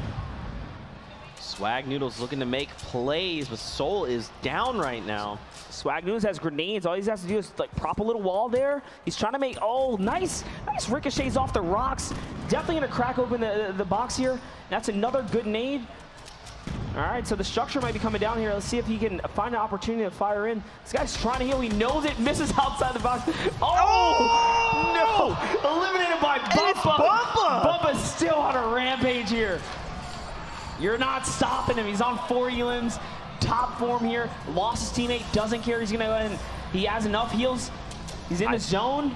Swag Noodles looking to make plays, but Soul is down right now. Swag Noodles has grenades. All he has to do is like prop a little wall there. He's trying to make, oh, nice ricochets off the rocks. Definitely gonna crack open the box here. That's another good nade. All right, so the structure might be coming down here. Let's see if he can find an opportunity to fire in. This guy's trying to heal. He knows it, misses outside the box. Oh, no! Eliminated by Bumpa. Bumpa's still on a rampage here. You're not stopping him. He's on 4 elims. Top form here. Lost his teammate. Doesn't care. He's going to go ahead and he has enough heals. He's in the zone.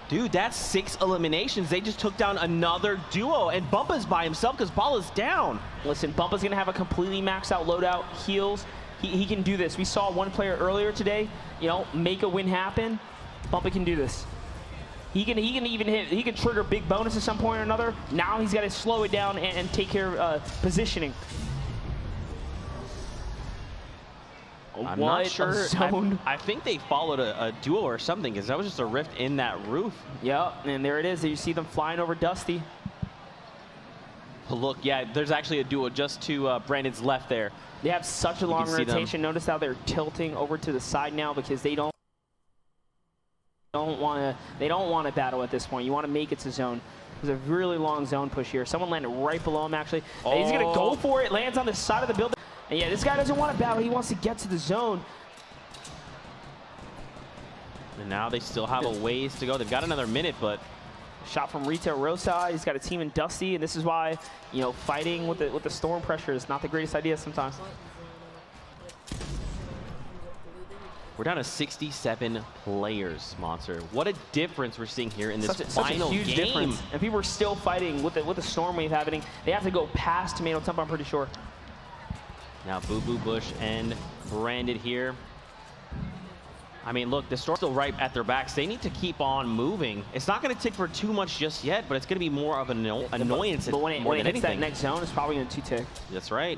Dude, that's 6 eliminations. They just took down another duo, and Bumpa's by himself because Ball is down. Listen, Bumpa's going to have a completely maxed out loadout, heals. He can do this. We saw one player earlier today, you know, make a win happen. Bumpa can do this. He can even hit. He can trigger big bonus at some point or another. Now he's got to slow it down and take care of positioning. I'm not sure. I think they followed a duo or something because that was just a rift in that roof. Yep, and there it is. You see them flying over Dusty. Look, yeah, there's actually a duo just to Brandon's left there. They have such a long rotation. Notice how they're tilting over to the side now because they don't want to battle at this point. You want to make it to zone. There's a really long zone push here. Someone landed right below him actually. Oh. He's gonna go for it. Lands on the side of the building. And yeah, this guy doesn't want to battle. He wants to get to the zone. And now they still have a ways to go. They've got another minute, but shot from Rita Rosa. He's got a team in Dusty, and this is why, you know, fighting with the storm pressure is not the greatest idea sometimes. We're down to 67 players, Monster. What a difference we're seeing here in this final huge game. Difference. And people are still fighting with the storm wave happening. They have to go past Tomato Temple, I'm pretty sure. Now Boo Boo Bush and Branded here. I mean, look, the storm's still right at their backs. They need to keep on moving. It's not going to tick for too much just yet, but it's going to be more of an annoyance. But when it hits that next zone, it's probably going to tick. That's right.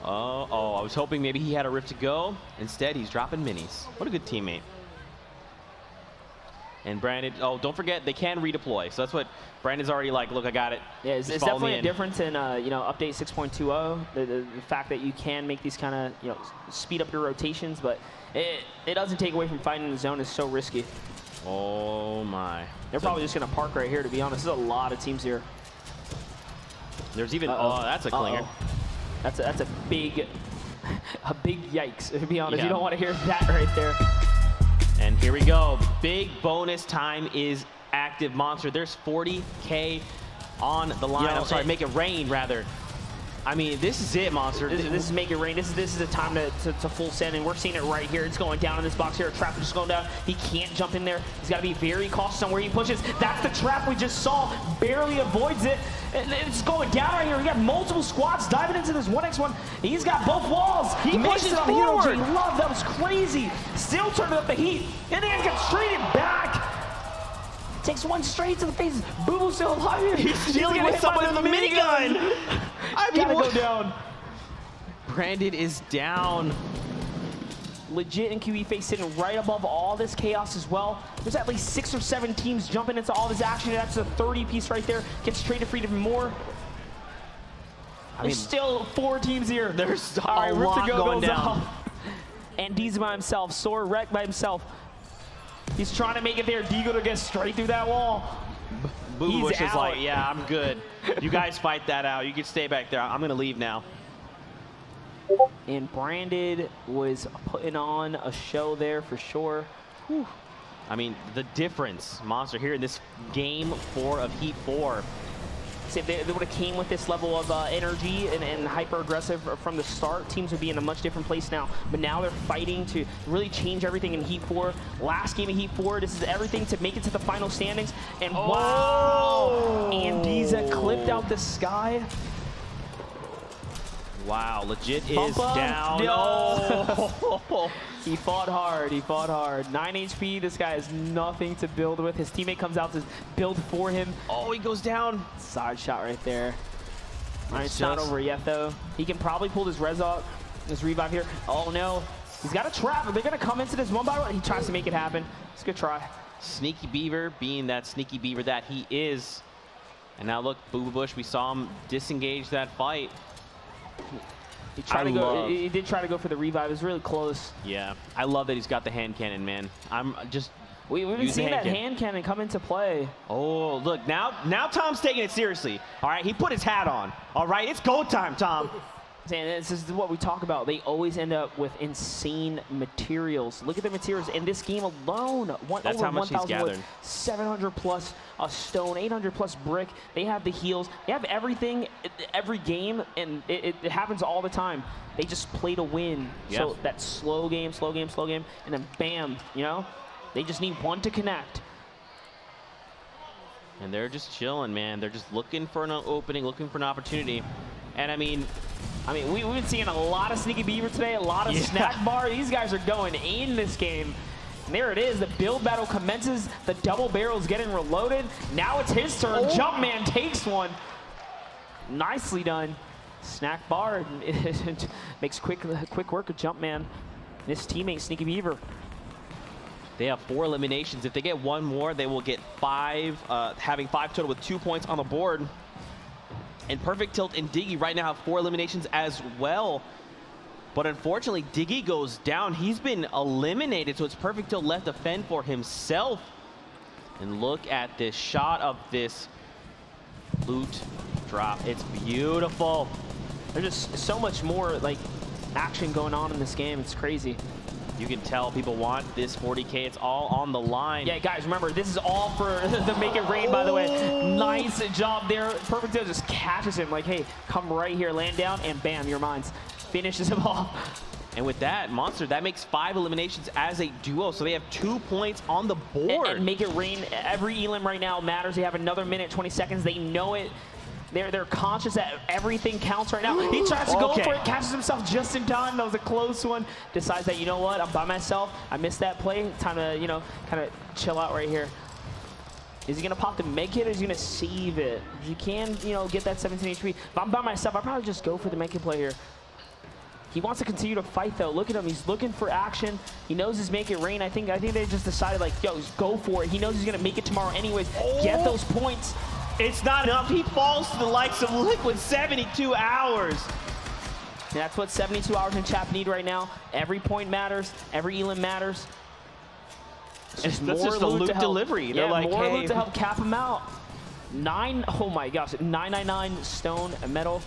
Oh, I was hoping maybe he had a rift to go. Instead, he's dropping minis. What a good teammate. And Brandon, oh, don't forget, they can redeploy. So that's what Brandon's already like, look, I got it. Yeah, it's definitely a difference in, you know, update 6.20. The fact that you can make these kind of, you know, speed up your rotations, but it doesn't take away from fighting in the zone. It's so risky. Oh, my. They're probably just going to park right here, to be honest. There's a lot of teams here. There's even, oh, that's a clinger. That's a big yikes, to be honest. Yeah. You don't want to hear that right there. And here we go. Big bonus time is active, Monster. There's 40K on the line. I'm sorry, make it rain, rather. I mean, this is it, Monster. This is make it rain. This is the time to full send, and we're seeing it right here. It's going down in this box here. A trap is just going down. He can't jump in there. He's got to be very cautious on where he pushes. That's the trap we just saw. Barely avoids it. And it's going down right here. We got multiple squads diving into this 1x1. He's got both walls. He pushes on Hero G. Love, that was crazy. Still turning up the heat. And then gets straighted back. Takes one straight to the face. Boo Boo still alive. He's dealing with someone with a minigun. I gotta go down. Brandon is down. Legit in QE face sitting right above all this chaos as well. There's at least 6 or 7 teams jumping into all this action. That's a 30 piece right there. Gets traded for even more. There's still 4 teams here. There's a lot going down. And D's by himself. Sore wreck by himself. He's trying to make it there. Deagle to get straight through that wall. Boo Bush is like, yeah, I'm good. You guys fight that out. You can stay back there. I'm going to leave now. And Branded was putting on a show there for sure. Whew. I mean, the difference, Monster, here in this game 4 of Heat 4. See, if they would have came with this level of energy and hyper aggressive from the start, teams would be in a much different place now. But now they're fighting to really change everything in Heat 4. Last game of Heat 4, this is everything to make it to the final standings. And wow, Andiza clipped out the sky. Wow, legit is down. No. He fought hard. He fought hard. 9 HP. This guy has nothing to build with. His teammate comes out to build for him. Oh, he goes down. Side shot right there. All right, it's not over yet, though. He can probably pull this res out, this revive here. Oh, no. He's got a trap. They're going to come into this one by one. He tries to make it happen. It's a good try. Sneaky Beaver being that sneaky Beaver that he is. And now look, Booba Bush, we saw him disengage that fight. He tried to go. He did try to go for the revive. It was really close. Yeah, I love that he's got the hand cannon, man. I'm just. We've been seeing that hand cannon come into play. Oh, look, now Tom's taking it seriously. All right, he put his hat on. All right, it's go time, Tom. And this is what we talk about. They always end up with insane materials. Look at the materials in this game alone. That's how much he's gathered. 700 plus a stone, 800 plus brick. They have the heals. They have everything every game, and it happens all the time. They just play to win. Yeah. So that slow game, and then bam, you know? They just need one to connect. And they're just chilling, man. They're just looking for an opening, looking for an opportunity. And I mean, we've been seeing a lot of Sneaky Beaver today, a lot of Snack Bar. These guys are going in this game. And there it is. The build battle commences. The double barrel's getting reloaded. Now it's his turn. Oh. Jumpman takes one. Nicely done. Snack Bar makes quick work of Jumpman. His teammate, Sneaky Beaver. They have 4 eliminations. If they get one more, they will get 5, having 5 total with 2 points on the board. And Perfect Tilt and Diggy right now have 4 eliminations as well. But unfortunately, Diggy goes down. He's been eliminated, so it's Perfect Tilt left to fend for himself. And look at this shot of this loot drop. It's beautiful. There's just so much more like action going on in this game. It's crazy. You can tell people want this 40K. It's all on the line. Yeah, guys, remember, this is all for the Make It Rain, by the way. Nice job there. Perfect Tilt just catches him like, hey, come right here, land down, and bam, you're mine. Finishes him off. And with that, Monster, that makes 5 eliminations as a duo. So they have 2 points on the board. And Make It Rain, every elim right now matters. They have another minute, 20 seconds. They know it. They're conscious that everything counts right now. He tries to go for it, catches himself just in time. That was a close one. Decides that, you know what, I'm by myself. I missed that play. Time to, you know, kind of chill out right here. Is he going to pop the med kit, or is he going to save it? He can, you know, get that 17 HP. If I'm by myself, I'd probably just go for the med kit play here. He wants to continue to fight, though. Look at him. He's looking for action. He knows his Make It Rain. I think they just decided, like, yo, just go for it. He knows he's going to make it tomorrow anyways. Get those points. It's not enough. He falls to the likes of Liquid 72 hours. And that's what 72 hours in Chap need right now. Every point matters. Every elim matters. That's just a loot delivery. Yeah, they're like, more hey, loot to help cap him out. Oh my gosh, 999 stone and metal.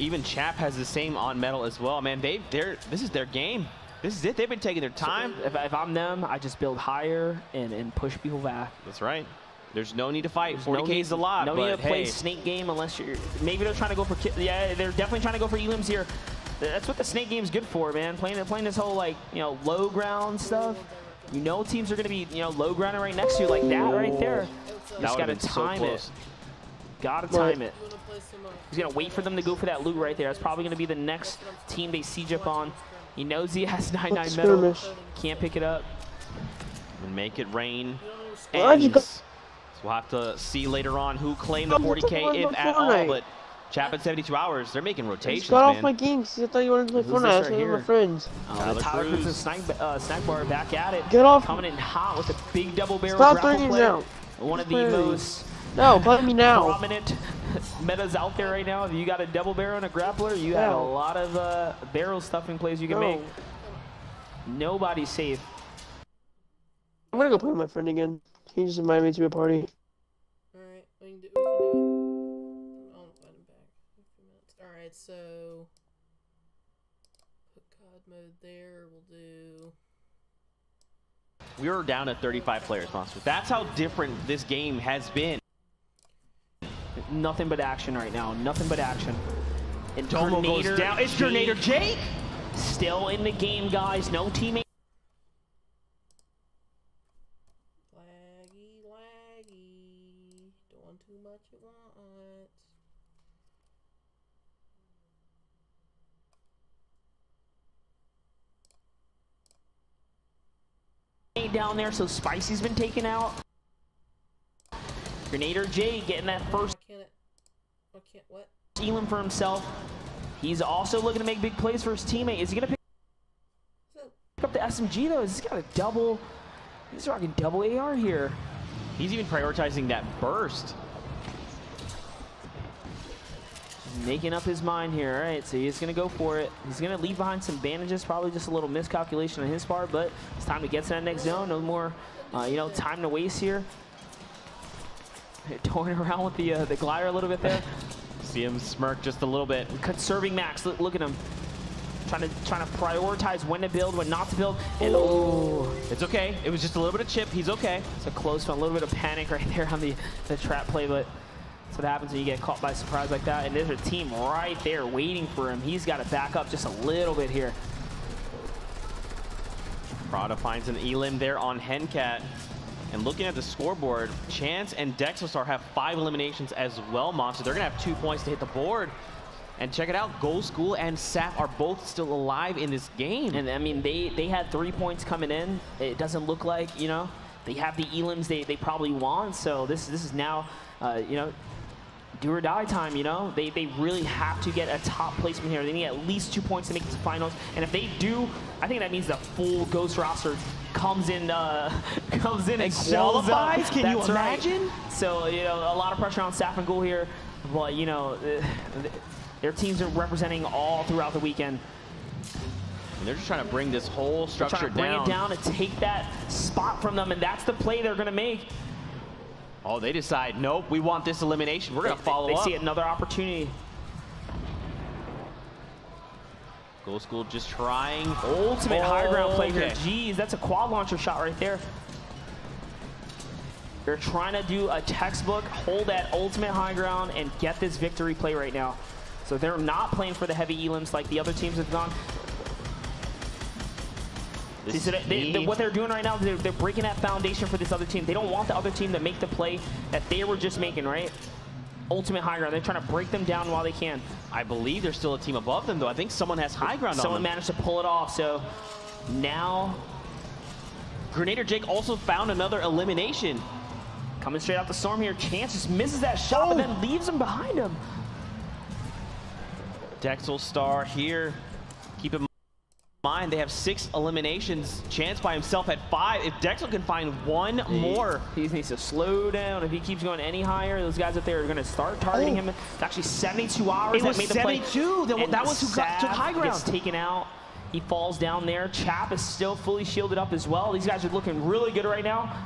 Even Chap has the same on metal as well. Man, this is their game. This is it. They've been taking their time. So if I'm them, I just build higher and push people back. That's right. There's no need to fight. 40K is a lot. No need to play snake game unless you're. Maybe they're trying to go for. Yeah, they're definitely trying to go for elims here. That's what the snake game's good for, man. Playing this whole, like, you know, low ground stuff. You know, teams are going to be, you know, low grounding right next to you, like that right there. You just got to time it. Got to time it. He's going to wait for them to go for that loot right there. That's probably going to be the next team they siege up on. He knows he has 99 metal. Can't pick it up. And Make It Rain. Ends. So we'll have to see later on who claimed the 40K, if at all. But Chap in 72 hours, they're making rotations, got man. off my game because I thought you wanted to play Fortnite. I was with my friends. Tyler puts a snack bar back at it. Get off. Coming in hot with a big double barrel Stop grapple play. Now. One of the most play me now. prominent metas out there right now. If you got a double barrel and a grappler, you have a lot of barrel stuffing plays you can make. Nobody's safe. I'm gonna go play with my friend again. He just invited me to a party. Alright, we can do it. I'll invite him back. Alright, so put COD mode there, we'll do. We were down at 35 players, Monster. That's how different this game has been. nothing but action right now. Nothing but action. And Domo goes down. It's Grenader Jake! Still in the game, guys. No teammate. Laggy, laggy. Doing too much at once. Down there, so Spicy's been taken out. Grenader Jay getting that first What? Elam for himself. He's also looking to make big plays for his teammate. Is he gonna pick up the SMG though? He's got a double. He's rocking double AR here. He's even prioritizing that burst. Making up his mind here. All right, so he's going to go for it. He's going to leave behind some bandages, probably just a little miscalculation on his part, but it's time to get to that next zone. No more, time to waste here. Toying around with the glider a little bit there. See him smirk just a little bit. Conserving Max. Look at him. Trying to prioritize when to build, when not to build. And it's okay. It was just a little bit of chip. He's okay. It's a close one. A little bit of panic right there on the trap play, but that's what happens when you get caught by surprise like that. And there's a team right there waiting for him. He's got to back up just a little bit here. Prada finds an Elim there on Hencat. And looking at the scoreboard, Chance and Dexostar have 5 eliminations as well, Monster. They're going to have 2 points to hit the board. And check it out, Gold School and Saf are both still alive in this game. And I mean, they had 3 points coming in. It doesn't look like, they have the Elims they probably want. So this is now, do or die time, They really have to get a top placement here. They need at least 2 points to make it to finals. And if they do, I think that means the full Ghost roster comes in and qualifies. Can you imagine? Right. So, a lot of pressure on Saf and Ghoul here. But, their teams are representing all throughout the weekend. And they're just trying to bring this whole structure down. Bring it down and take that spot from them, and that's the play they're going to make. Oh, they decide, nope, we want this elimination. We're going to follow up. They see another opportunity. Gold School just trying. Ultimate high ground play here. Jeez, that's a quad launcher shot right there. They're trying to do a textbook, hold that ultimate high ground, and get this victory play right now. So they're not playing for the heavy elims like the other teams have gone. What they're doing right now, they're breaking that foundation for this other team. They don't want the other team to make the play that they were just making, right? Ultimate high ground. They're trying to break them down while they can. I believe there's still a team above them, though. I think someone has high ground on them. Someone managed to pull it off, so now Grenader Jake also found another elimination. Coming straight out the storm here. Chance just misses that shot, but then leaves him behind him. Dexostar here. Keep in mind, they have 6 eliminations. Chance by himself had 5. If Dexel can find one more. He needs to slow down. If he keeps going any higher, those guys up there are going to start targeting him. It's actually 72 hours that made the play. 72. That was who took high ground. Gets taken out. He falls down there. Chap is still fully shielded up as well. These guys are looking really good right now.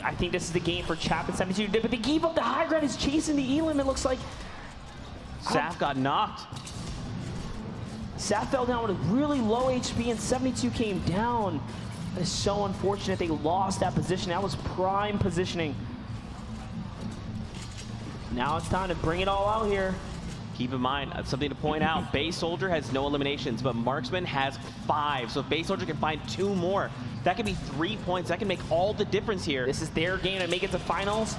I think this is the game for Chap at 72. But they gave up the high ground. He's chasing the Elim, it looks like. Saf got knocked. Saf fell down with a really low HP, and 72 came down. That is so unfortunate. They lost that position. That was prime positioning. Now it's time to bring it all out here. Keep in mind, something to point out, Base Soldier has no eliminations, but Marksman has 5. So if Base Soldier can find 2 more, that could be 3 points. That can make all the difference here. This is their game to make it to finals.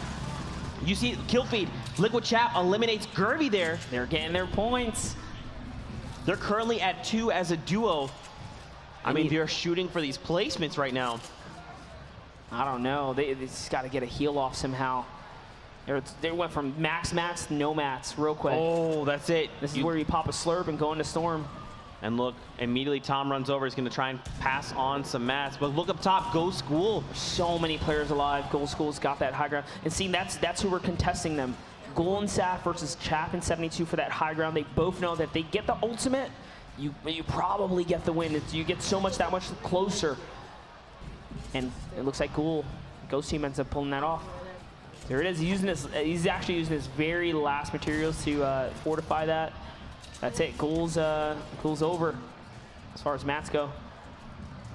You see, kill feed. Liquid Chap eliminates Gerby there. They're getting their points. They're currently at 2 as a duo. I mean, they're shooting for these placements right now. I don't know. They just got to get a heal off somehow. They went from max mats to no mats real quick. Oh, that's it. This is where you pop a slurp and go into storm. And look, immediately Tom runs over. He's going to try and pass on some mats. But look up top, Go School. So many players alive. Gold School's got that high ground. And see, that's who we're contesting them. Ghoul and Saf versus Chap and 72 for that high ground. They both know that if they get the ultimate, you probably get the win. You get that much closer. And it looks like Ghost team ends up pulling that off. There it is. He's actually using his very last materials to fortify that. That's it. Ghoul's over as far as mats go.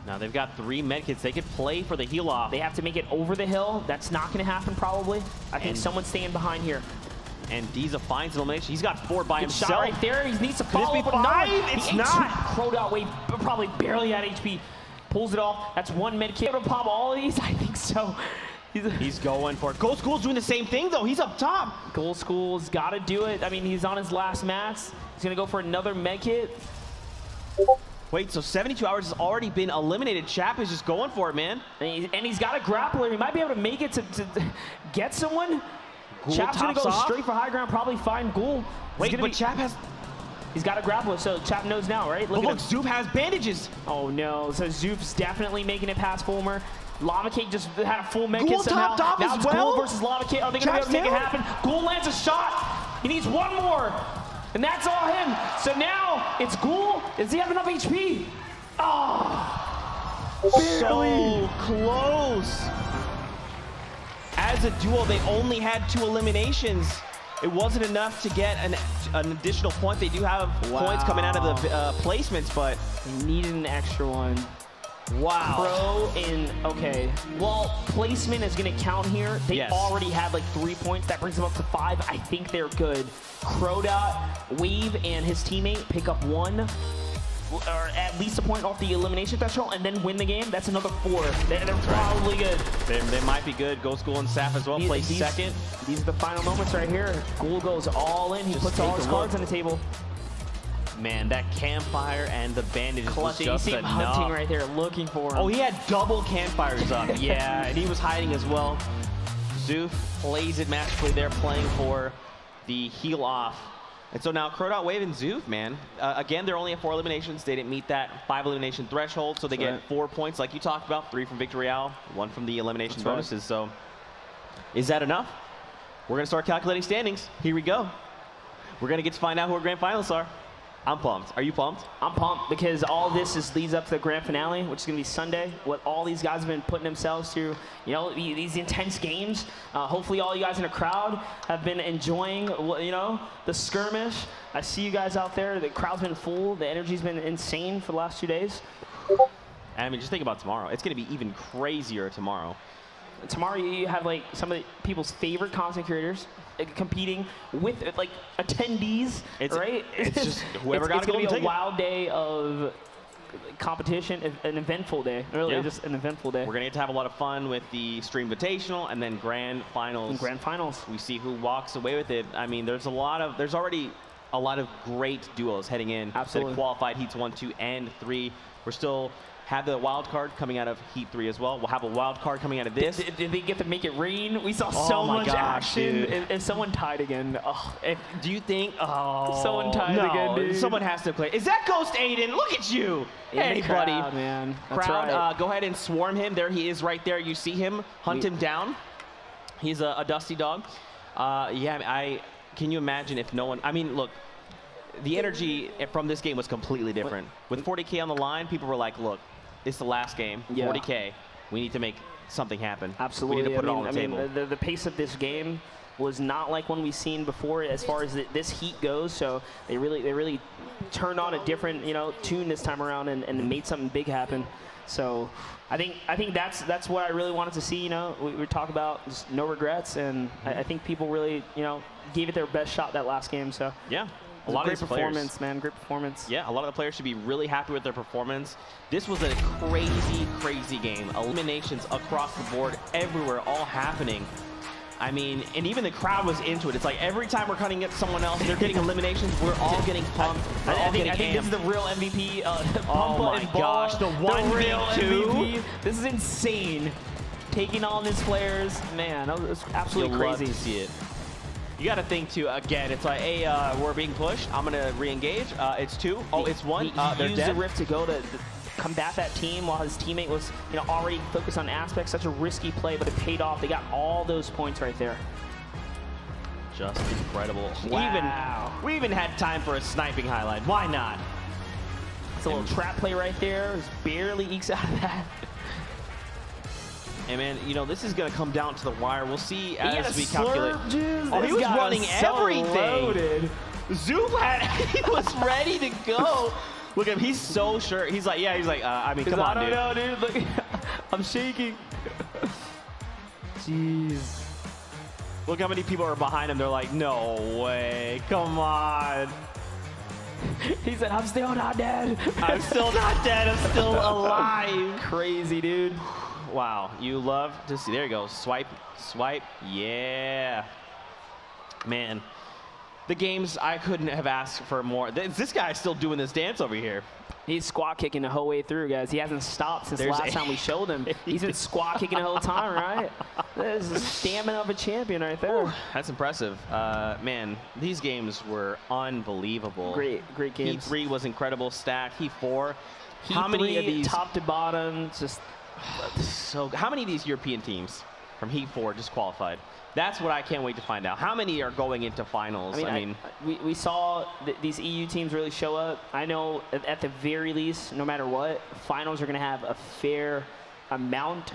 Now they've got 3 medkits. They could play for the heal off. They have to make it over the hill. That's not going to happen probably. I think someone's staying behind here. And Diza finds elimination. He's got 4 by Good himself. shot right there. He needs to follow Could this be up. 5? No, It's he not. Crowed Wave, probably barely at HP. Pulls it off. That's 1 med kit. To pop all of these? I think so. He's going for it. Gold School's doing the same thing, though. He's up top. Gold School's got to do it. I mean, he's on his last max. He's going to go for another med kit. Wait, so 72 Hours has already been eliminated. Chap is just going for it, man. And he's got a grappler. He might be able to make it to get someone. Ghoul Chap's going to go off. straight for high ground, probably find Ghoul. Wait, but Chap has... He's got a grappler, so Chap knows now, right? Look, Zoof has bandages. Oh, no. So Zoof's definitely making it past Fulmer. Lava Cake just had a full med kit Ghoul somehow. topped off Now as it's well. Ghoul versus Lava Cake. Are they going to be able to make it happen? Ghoul lands a shot. He needs 1 more. And that's all him. So now it's Ghoul. Does he have enough HP? Oh, so close. As a duo, they only had 2 eliminations. It wasn't enough to get an additional point. They do have points coming out of the placements, but they needed an extra one. Wow. Pro in, okay. Well, placement is going to count here. They already had like 3 points. That brings them up to 5. I think they're good. Crowdot, Wave, and his teammate pick up 1. Or at least a point off the elimination threshold and then win the game. That's another 4. They're probably good. They might be good. Go School and Saf as well play second. These are the final moments right here. Ghoul goes all in. He puts all his cards on the table. Man, that campfire and the bandages was just you see him enough. hunting right there, looking for him. Oh, he had double campfires up. Yeah, and he was hiding as well. Zoof plays it matchfully there, playing for the heal off. And so now Crowdot, Wave, and Zoof, man. Again, they're only at 4 eliminations. They didn't meet that 5 elimination threshold, so they get 4 points like you talked about. 3 from Victory Royale, 1 from the elimination bonuses. So is that enough? We're going to start calculating standings. Here we go. We're going to get to find out who our grand finalists are. I'm pumped. Are you pumped? I'm pumped because all this leads up to the grand finale, which is going to be Sunday. What all these guys have been putting themselves through, you know, these intense games. Hopefully all you guys in the crowd have been enjoying, you know, the skirmish. I see you guys out there. The crowd's been full. The energy's been insane for the last 2 days. And I mean, just think about tomorrow. It's going to be even crazier tomorrow. Tomorrow you have like some of the people's favorite content creators competing with like attendees, right? It's just whoever got it's going to be a wild day of competition, an eventful day, really, just an eventful day. We're going to get to have a lot of fun with the Stream Invitational and then Grand Finals. And Grand Finals. We see who walks away with it. I mean, there's already a lot of great duos heading in. Absolutely. That qualified heats 1, 2, and 3. We're still have the wild card coming out of Heat 3 as well. We'll have a wild card coming out of this. Did they get to make it rain? We saw so much action. If someone tied again. Oh, do you think? Oh, someone tied again, dude. Someone has to play. Is that Ghost Aiden? Look at you. Hey, crowd, buddy. Man. Crowd, go ahead and swarm him. There he is right there. You see him. Hunt him down. He's a dusty dog. Yeah, can you imagine if no one... I mean, look. The energy from this game was completely different. With 40K on the line, people were like, look, it's the last game, 40K. We need to make something happen. Absolutely. We need to put it all on the table. The pace of this game was not like one we've seen before as far as this heat goes. So they really turned on a different, you know, tune this time around and made something big happen. So I think that's what I really wanted to see. You know, we talk about just no regrets, and I think people really, you know, gave it their best shot that last game. So yeah. A lot of great performance, man. Great performance. Yeah, a lot of the players should be really happy with their performance. This was a crazy, crazy game. Eliminations across the board, everywhere, all happening. I mean, and even the crowd was into it. It's like every time we're cutting at someone else, they're getting eliminations. We're all getting pumped. I think this is the real MVP. Oh my gosh, the 1v2. This is insane. Taking on these players, man, that was absolutely crazy. Love to see it. You got to think, too, again, it's like, hey, we're being pushed. I'm going to re-engage. It's 2. Oh, it's 1. He used the rift to go to combat that team while his teammate was, you know, already focused on aspects. Such a risky play, but it paid off. They got all those points right there. Just incredible. Wow. We even had time for a sniping highlight. Why not? It's a little trap play right there. Just barely ekes out of that. And man, you know, this is going to come down to the wire. We'll see as we calculate. Oh, he was running everything. Loaded. Zoom he was ready to go. Look at him. He's so sure. He's like, yeah, he's like, I mean, come on, dude. I don't know, dude. Look, I'm shaking. Jeez. Look how many people are behind him. They're like, no way. Come on. He said, I'm still not dead. I'm still not dead. I'm still alive. Crazy, dude. Wow. You love to see. There you go. Swipe. Swipe. Yeah. Man. The games, I couldn't have asked for more. This guy's still doing this dance over here. He's squat kicking the whole way through, guys. He hasn't stopped since the last time we showed him. He's been squat kicking the whole time, right? That is the stamina of a champion right there. Ooh, that's impressive. Man, these games were unbelievable. Great games. Heat 3 was incredible. Stack. Heat 4. How many of these? Top to bottom, just... So, how many of these European teams from Heat 4 just qualified? That's what I can't wait to find out. How many are going into finals? I mean, we saw these EU teams really show up. I know at the very least, no matter what, finals are going to have a fair amount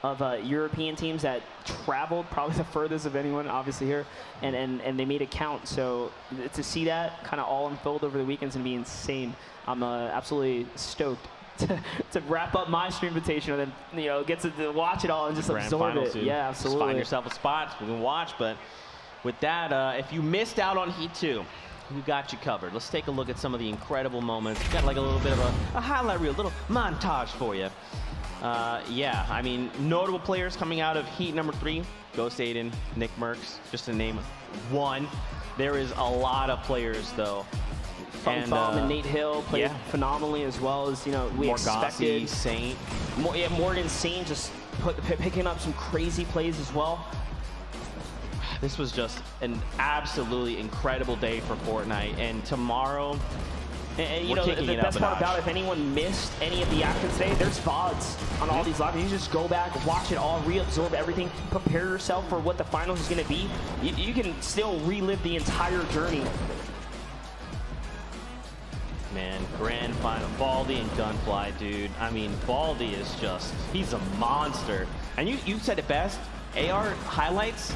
of European teams that traveled, probably the furthest of anyone, obviously here, and they made it count. So to see that kind of all unfold over the weekends and be insane, I'm absolutely stoked. To wrap up my stream invitation, and then get to watch it all and just absorb it. Yeah, absolutely. Just find yourself a spot we can watch. But with that, if you missed out on Heat 2, we got you covered. Let's take a look at some of the incredible moments. Got like a little bit of a highlight reel, a little montage for you. Yeah, I mean, notable players coming out of Heat number 3: Ghost Aiden, Nick Merckx, just to name one. There is a lot of players though. And Nate Hill played phenomenally, as well as we expected. Saint. Morgan Saint just picking up some crazy plays as well. This was just an absolutely incredible day for Fortnite, and tomorrow. And the best part about it, if anyone missed any of the action today, there's VODs on all these lives. You just go back, watch it all, reabsorb everything, prepare yourself for what the finals is going to be. You can still relive the entire journey. Man, grand final, Baldy and Gunfly, dude. I mean, Baldy is just, he's a monster. And you said it best, AR highlights,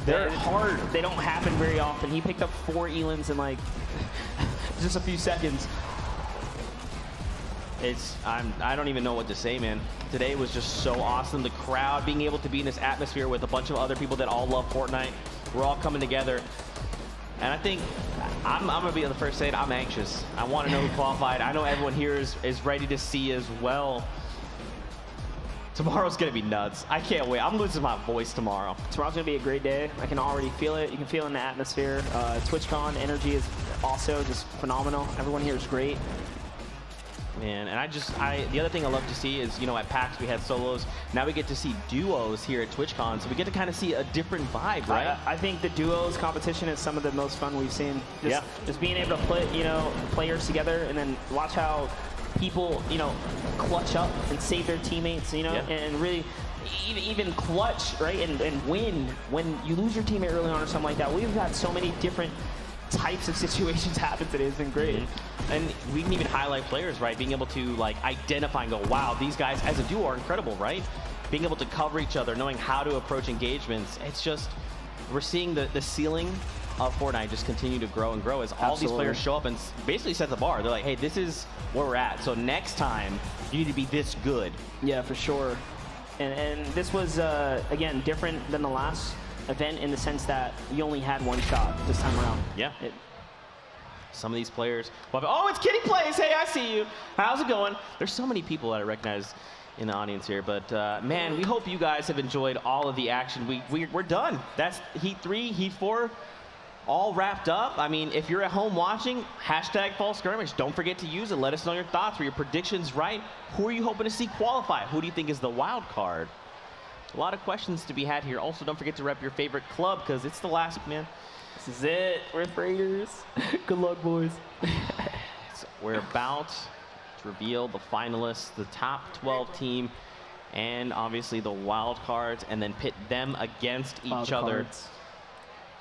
they're hard. They don't happen very often. He picked up 4 Elans in like just a few seconds. I don't even know what to say, man. Today was just so awesome. The crowd, being able to be in this atmosphere with a bunch of other people that all love Fortnite. We're all coming together. And I think I'm going to be the first to say it. I'm anxious. I want to know who qualified. I know everyone here is ready to see as well. Tomorrow's going to be nuts. I can't wait. I'm losing my voice tomorrow. Tomorrow's going to be a great day. I can already feel it. You can feel it in the atmosphere. TwitchCon energy is also just phenomenal. Everyone here is great. Man, and the other thing I love to see is, at PAX we had solos. Now we get to see duos here at TwitchCon, so we get to kind of see a different vibe, right? I think the duos competition is some of the most fun we've seen. Just being able to put, players together and then watch how people, clutch up and save their teammates, and really even clutch, right, and win when you lose your teammate early on or something like that. We've had so many different types of situations happen today. It's been great. And we can even highlight players, right? Being able to identify and go, wow, these guys as a duo are incredible, right? Being able to cover each other, knowing how to approach engagements. It's just, we're seeing the ceiling of Fortnite just continue to grow and grow as all these players show up and basically set the bar. They're like, hey, this is where we're at. So next time, you need to be this good. Yeah, for sure. And this was, again, different than the last event in the sense that you only had one shot this time around. Yeah. Some of these players, oh, it's Kitty Plays. Hey, I see you. How's it going? There's so many people that I recognize in the audience here, but man, we hope you guys have enjoyed all of the action. We're done. That's Heat 3, Heat 4, all wrapped up. I mean, if you're at home watching, hashtag Fall Skirmish. Don't forget to use it. Let us know your thoughts. Were your predictions right? Who are you hoping to see qualify? Who do you think is the wild card? A lot of questions to be had here. Also, don't forget to rep your favorite club because it's the last, man. This is it. We're Raiders. Good luck, boys. So we're about to reveal the finalists, the top 12 team, and obviously the wild cards, and then pit them against each other.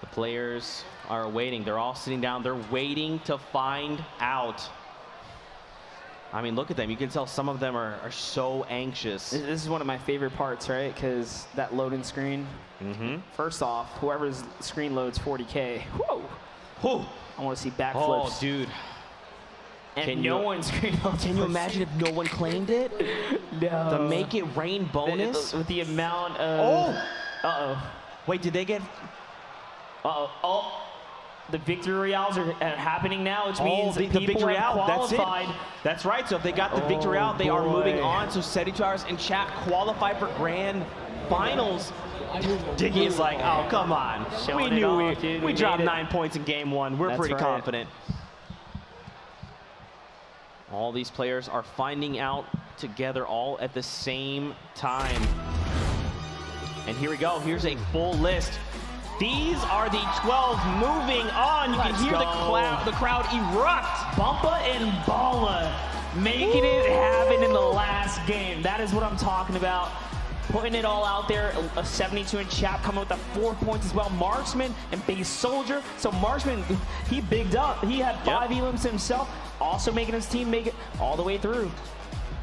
The players are waiting. They're all sitting down. They're waiting to find out. I mean, look at them. You can tell some of them are so anxious. This is one of my favorite parts, right? Because that loading screen. First off, whoever's screen loads 40K. Whoa. Whoa. I want to see backflips. Oh, dude. And no one's screen loads. Can you imagine if no one claimed it? No. The Make It Rain bonus? With the amount of... Oh. Uh-oh. Wait, did they get... Oh, the victory royales are happening now, which means the people victory have out. qualified. That's right. So if they got the victory out, they are moving on. So Setitars and chat qualify for grand finals. Diggy is like, oh, come on. We knew we dropped 9 points in game 1. We're pretty confident. All these players are finding out together all at the same time. And here we go. Here's a full list. These are the 12 moving on. You can hear the crowd erupt. Bumpa and Bala making it happen in the last game. That is what I'm talking about. Putting it all out there. A 72 in chat coming with the 4 points as well. Marksman and Base Soldier. So Marksman, he bigged up. He had 5 elims himself. Also making his team make it all the way through.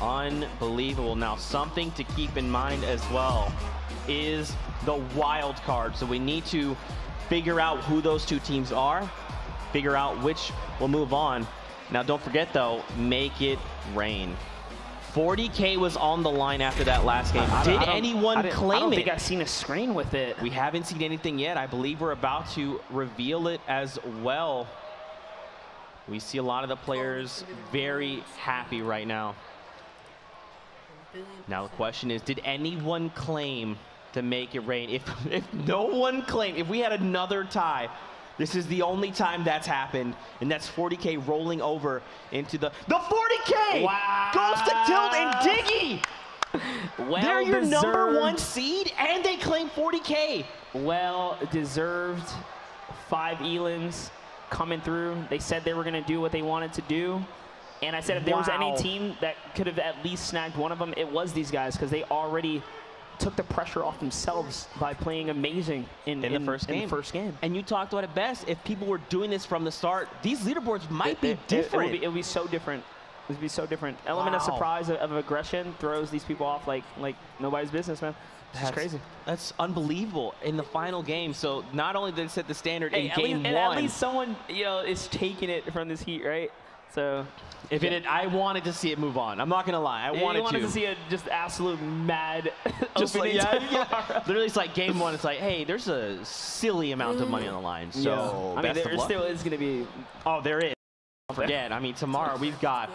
Unbelievable. Now something to keep in mind as well is the wild card. So we need to figure out who those 2 teams are, figure out which will move on. Now don't forget though, make it rain. 40K was on the line after that last game. Did anyone claim it? I don't think I've seen a screen with it. We haven't seen anything yet. I believe we're about to reveal it as well. We see a lot of the players very happy right now. Now the question is, did anyone claim to make it rain? If no one claimed, if we had another tie, this is the only time that's happened, and that's 40K rolling over into the 40K! Wow. Goes to Tilt and Diggy! Well They're your deserved. #1 seed, and they claim 40K. Well deserved. 5 elims coming through. They said they were going to do what they wanted to do. And I said if there was any team that could have at least snagged one of them, it was these guys, because they already took the pressure off themselves by playing amazing in the first game. And you talked about it best. If people were doing this from the start, these leaderboards might be different. It would be so different. It would be so different. Element of surprise, of aggression, throws these people off like nobody's business, man. That's crazy. That's unbelievable in the final game. So not only did it set the standard in game 1. At least someone is taking it from this heat, right? So if it, I wanted to see it move on. I'm not gonna lie, I wanted to see a just absolute mad. Just like, literally, it's like game 1. It's like, hey, there's a silly amount of money on the line. So I mean, there still is gonna be. Oh, there is. Don't forget. I mean, tomorrow we've got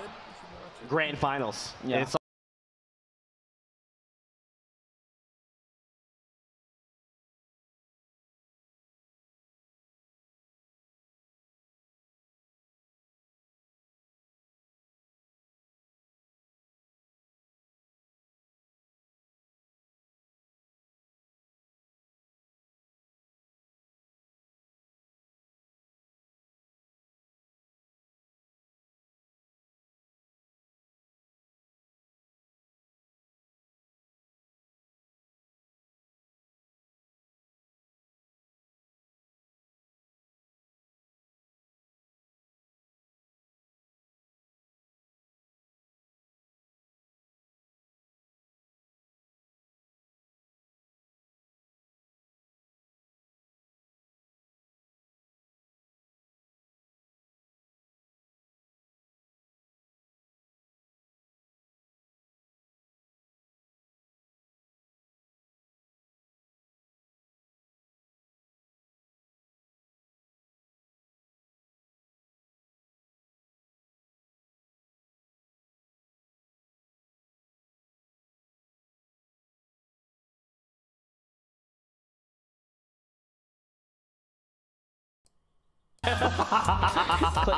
grand finals. Yeah. It's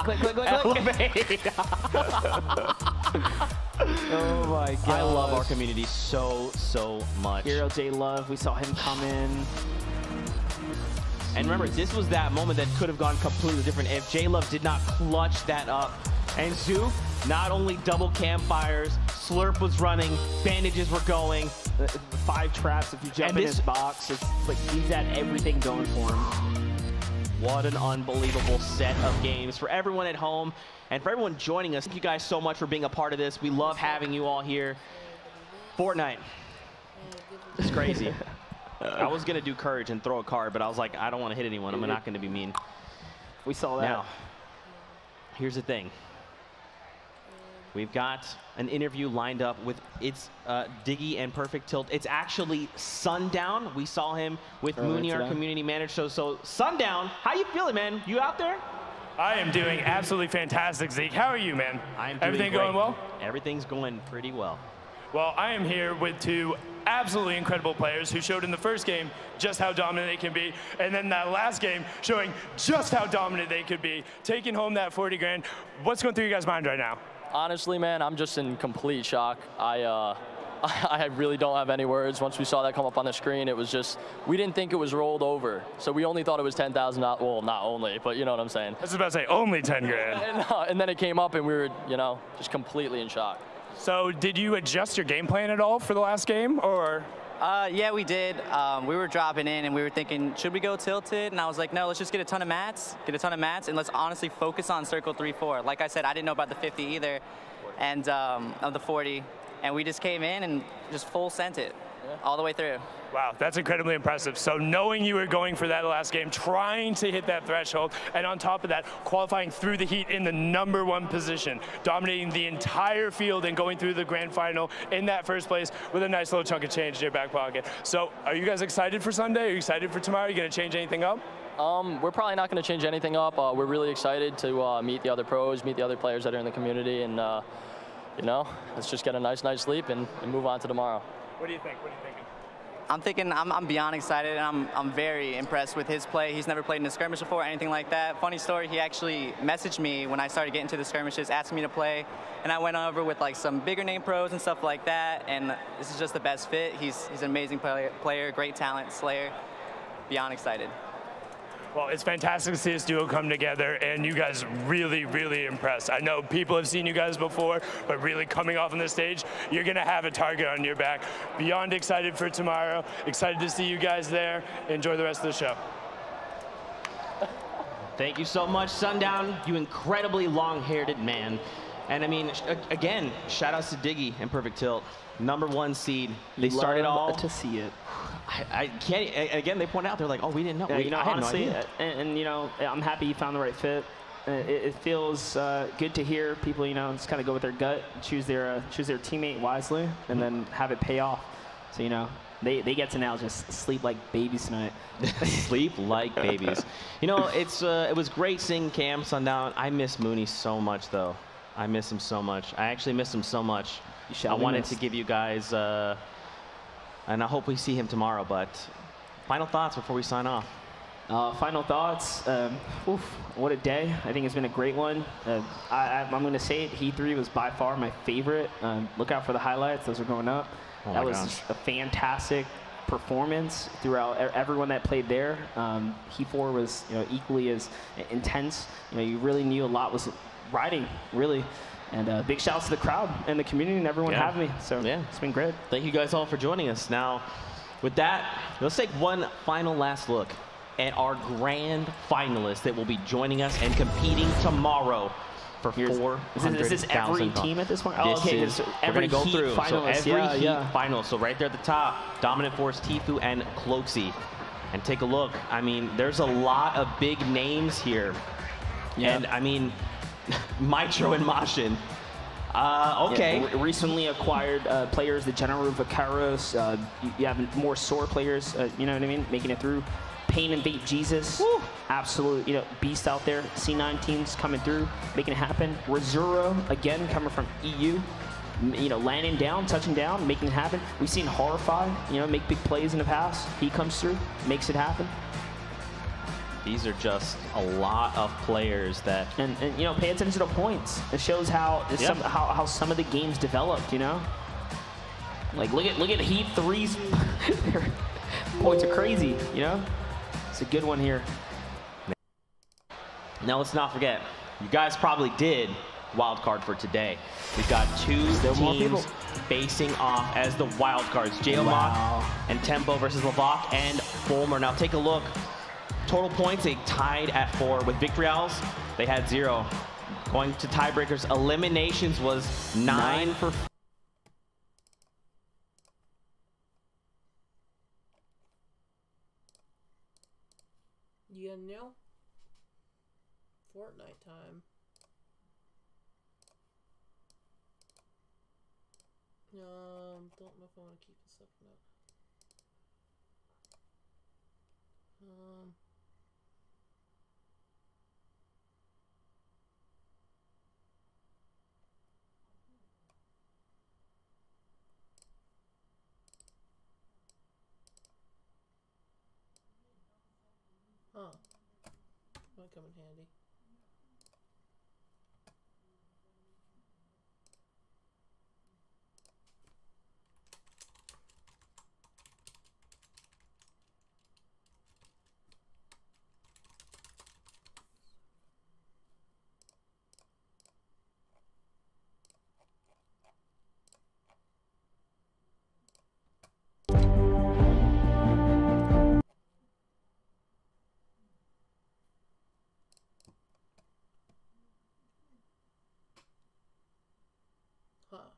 click. Elevate. Oh my god. I love our community so much. Hero J Love, we saw him come in. And remember, this was that moment that could have gone completely different if J Love did not clutch that up. And Zook, not only double campfires, Slurp was running, bandages were going. 5 traps if you jump in his box. It's like he's had everything going for him. What an unbelievable set of games for everyone at home and for everyone joining us. Thank you guys so much for being a part of this. We love having you all here. Fortnite. It's crazy. I was going to do courage and throw a card, but I was like, I don't want to hit anyone. I'm not going to be mean. We saw that. Now, here's the thing. We've got an interview lined up with Diggy and Perfect Tilt. It's actually Sundown. We saw him with Mooney, our community manager. So Sundown, how you feeling, man? You out there? I am doing absolutely fantastic, Zeke. How are you, man? I'm doing Everything great. going well? Everything's going pretty well. Well, I am here with two absolutely incredible players who showed in the first game just how dominant they can be, and then that last game showing just how dominant they could be, taking home that 40 grand. What's going through your guys' mind right now? Honestly, man, I'm just in complete shock. I really don't have any words. Once we saw that come up on the screen, it was just, we didn't think it was rolled over. So we only thought it was $10,000, well, not only, but you know what I'm saying. I was about to say, only 10 grand. And then it came up and we were, you know, just completely in shock. So did you adjust your game plan at all for the last game, or? Yeah, we did. We were dropping in and we were thinking, should we go tilted? And I was like, no, let's just get a ton of mats, and let's honestly focus on circle 3-4. Like I said, I didn't know about the 50 either, and of the 40. And we just came in and just full sent it all the way through. Wow, that's incredibly impressive. So knowing you were going for that last game, trying to hit that threshold, and on top of that, qualifying through the heat in the #1 position, dominating the entire field and going through the grand final in that first place with a nice little chunk of change in your back pocket. So are you guys excited for Sunday? Are you excited for tomorrow? Are you going to change anything up? We're probably not going to change anything up. We're really excited to meet the other pros, meet the other players that are in the community, and you know, let's just get a nice sleep and move on to tomorrow. What do you think? What are you thinking? I'm thinking I'm beyond excited, and I'm very impressed with his play. He's never played in a skirmish before, anything like that. Funny story, he actually messaged me when I started getting to the skirmishes, asking me to play, and I went over with like some bigger name pros and stuff like that, and this is just the best fit. He's an amazing player, great talent, Slayer. Beyond excited. Well, it's fantastic to see this duo come together, and you guys really impressed. I know people have seen you guys before, but really coming off on the stage, you're going to have a target on your back. Beyond excited for tomorrow, excited to see you guys there. Enjoy the rest of the show. Thank you so much, Sundown, you incredibly long-haired man. And I mean, again, shout outs to Diggy and Perfect Tilt. #1 seed. They started all to see it. I can't, again, they point out, they're like, oh, we didn't know. Yeah, you know, I had honestly, no idea. And you know, I'm happy you found the right fit. It feels good to hear people, you know, just kind of go with their gut, choose their teammate wisely, and then have it pay off. So, you know, they get to now just sleep like babies tonight. Sleep like babies. You know, it was great seeing Cam Sundown. I miss Mooney so much, though. I miss him so much. I actually miss him so much. I wanted to give you guys, and I hope we see him tomorrow, but final thoughts before we sign off. Final thoughts. Oof, what a day. I think it's been a great one. I'm going to say it, Heat 3 was by far my favorite. Look out for the highlights. Those are going up. That was a fantastic performance throughout everyone that played there. Heat 4 was, you know, equally as intense. You know, you really knew a lot was riding, really. And big shouts to the crowd and the community and everyone having me. So yeah, it's been great. Thank you guys all for joining us. Now, with that, let's take one final last look at our grand finalists that will be joining us and competing tomorrow for $400,000. Is this every team at this point? Oh, okay, we're going to go through. So every Heat finalist. So right there at the top, Dominant Force, Tfue, and Cloaksy. And take a look. I mean, there's a lot of big names here. Yeah. And I mean, Mitro and Mashin. Okay. Yeah, recently acquired players, the General Vaqueros. You have more SOAR players, you know what I mean, making it through. Pain and Bait Jesus. Woo. Absolute, you know, beast out there. C9 teams coming through, making it happen. Razuro, again, coming from EU. You know, landing down, touching down, making it happen. We've seen Horrify, you know, make big plays in the past. He comes through, makes it happen. These are just a lot of players that... And you know, pay attention to the points. It shows how how some of the games developed, you know? Like, look at Heat 3's points are crazy, you know? It's a good one here. Now, let's not forget, you guys probably did wild card for today. We've got two teams facing off as the wild cards. J-Lock and Tempo versus Lavok and Fulmer. Now, take a look. Total points, they tied at 4. With Victorials, they had 0. Going to tiebreakers, eliminations was 9 for... You know? Fortnite time. Don't know if I want to keep this up or not. Huh. Might come in handy. Huh.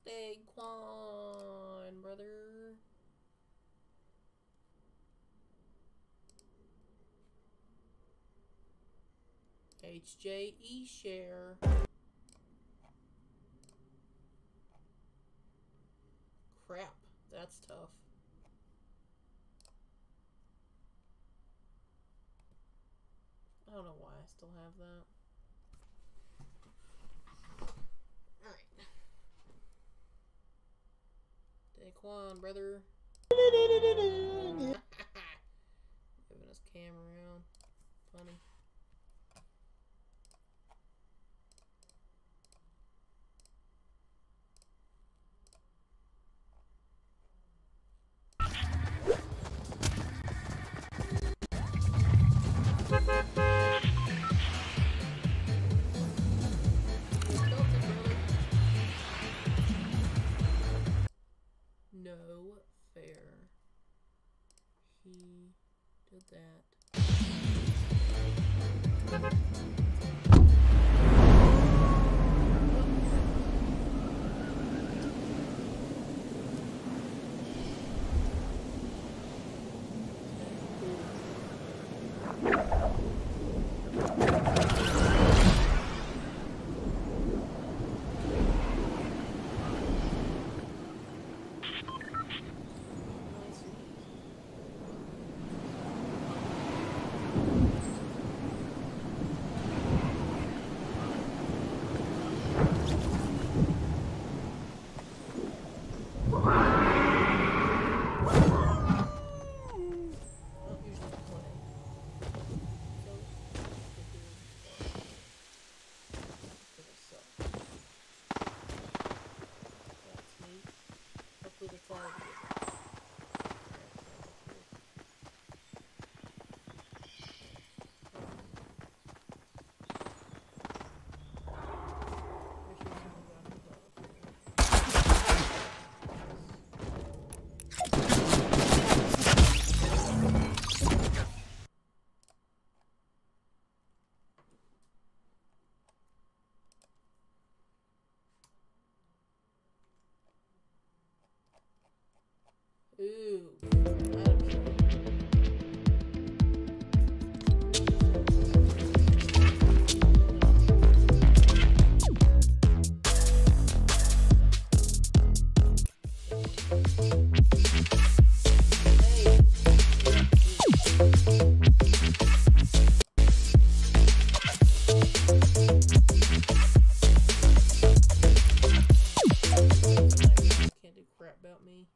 Daquan, brother. HJE share. Crap, that's tough. I don't know why I still have that. Alright. Daquan, brother. Moving his camera around. Funny. No fair. He did that. Ooh. Can't do crap about me.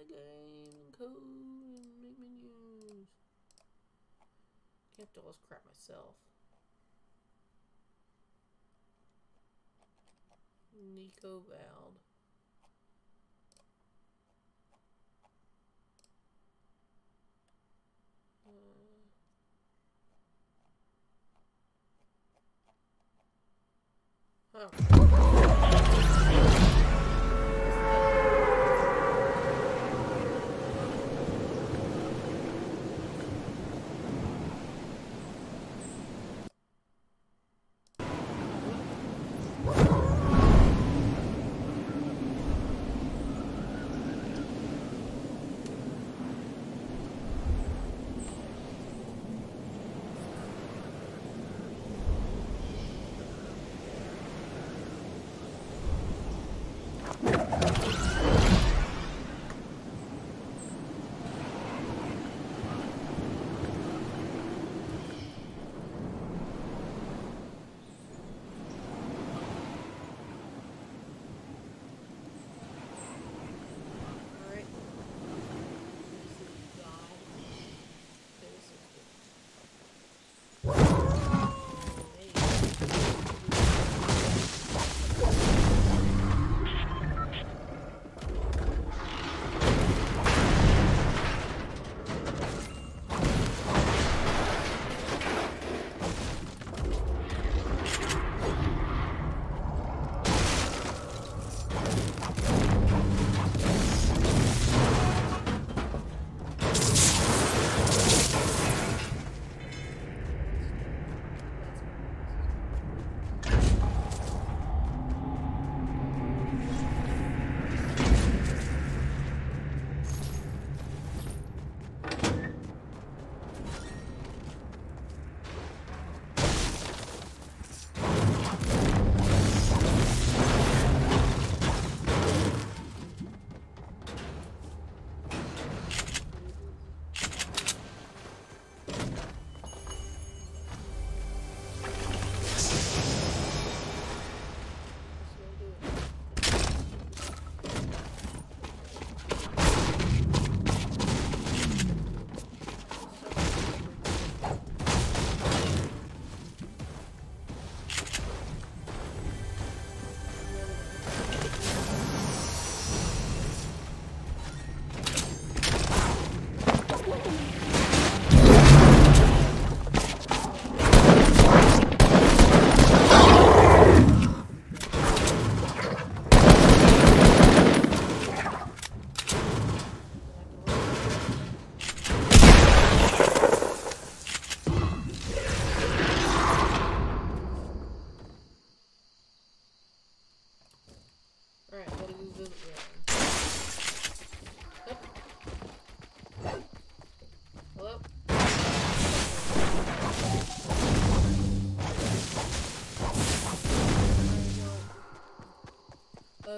play games and code and make menus. Can't do all this crap myself. Nico Vald.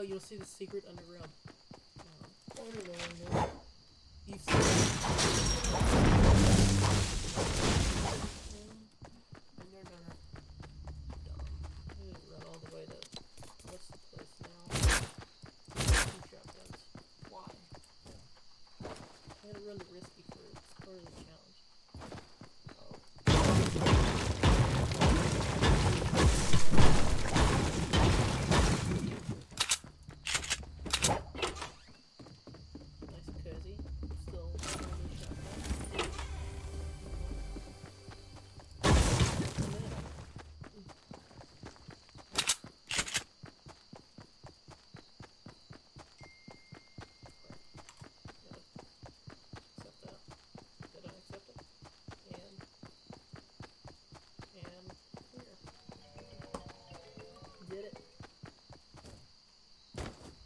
You'll see the secret underground. You've seen it. And they're gonna run all the way to what's the place now? Two shotguns. Why? I had to run the risky for it's part of the challenge.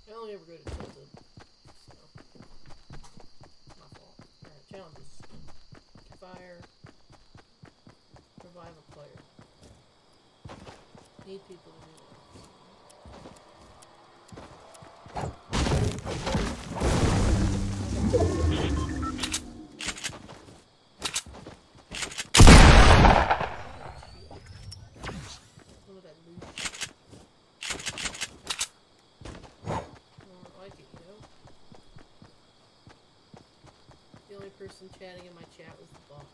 I only ever go to Tilted, so my fault. Alright, challenges. Fire. Revive a player. Need people to do that. What did I lose? I don't like it, you know? only person chatting in my chat was the bot.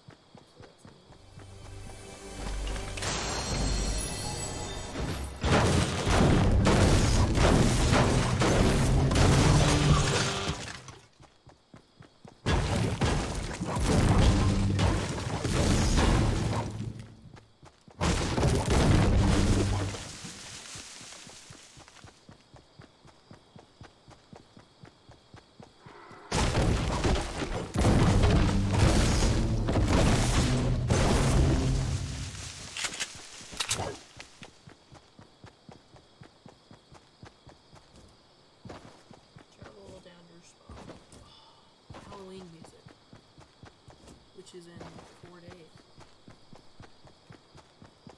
So that's Halloween music, which is in 4 days.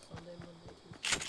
Sunday, Monday, Tuesday,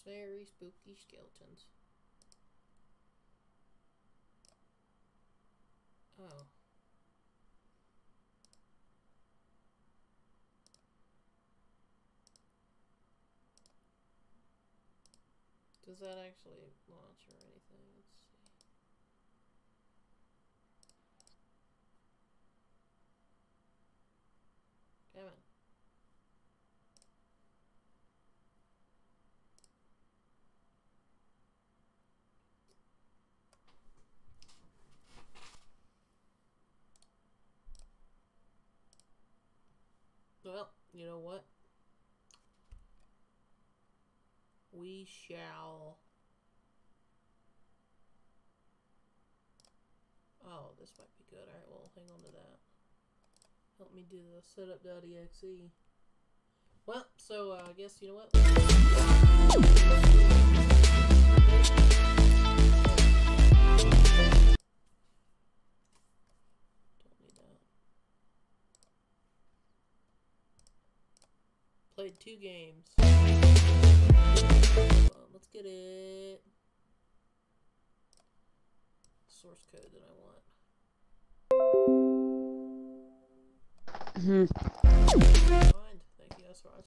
Very spooky skeletons. Oh. Does that actually launch or anything? Let's see. Come on. Well, you know what? We shall... Oh, this might be good. Alright, well, hang on to that. Help me do the setup.exe. Well, so, I guess, you know what? Don't need that. Played 2 games. Let's get it. Source code that I want. Thank you guys for watching.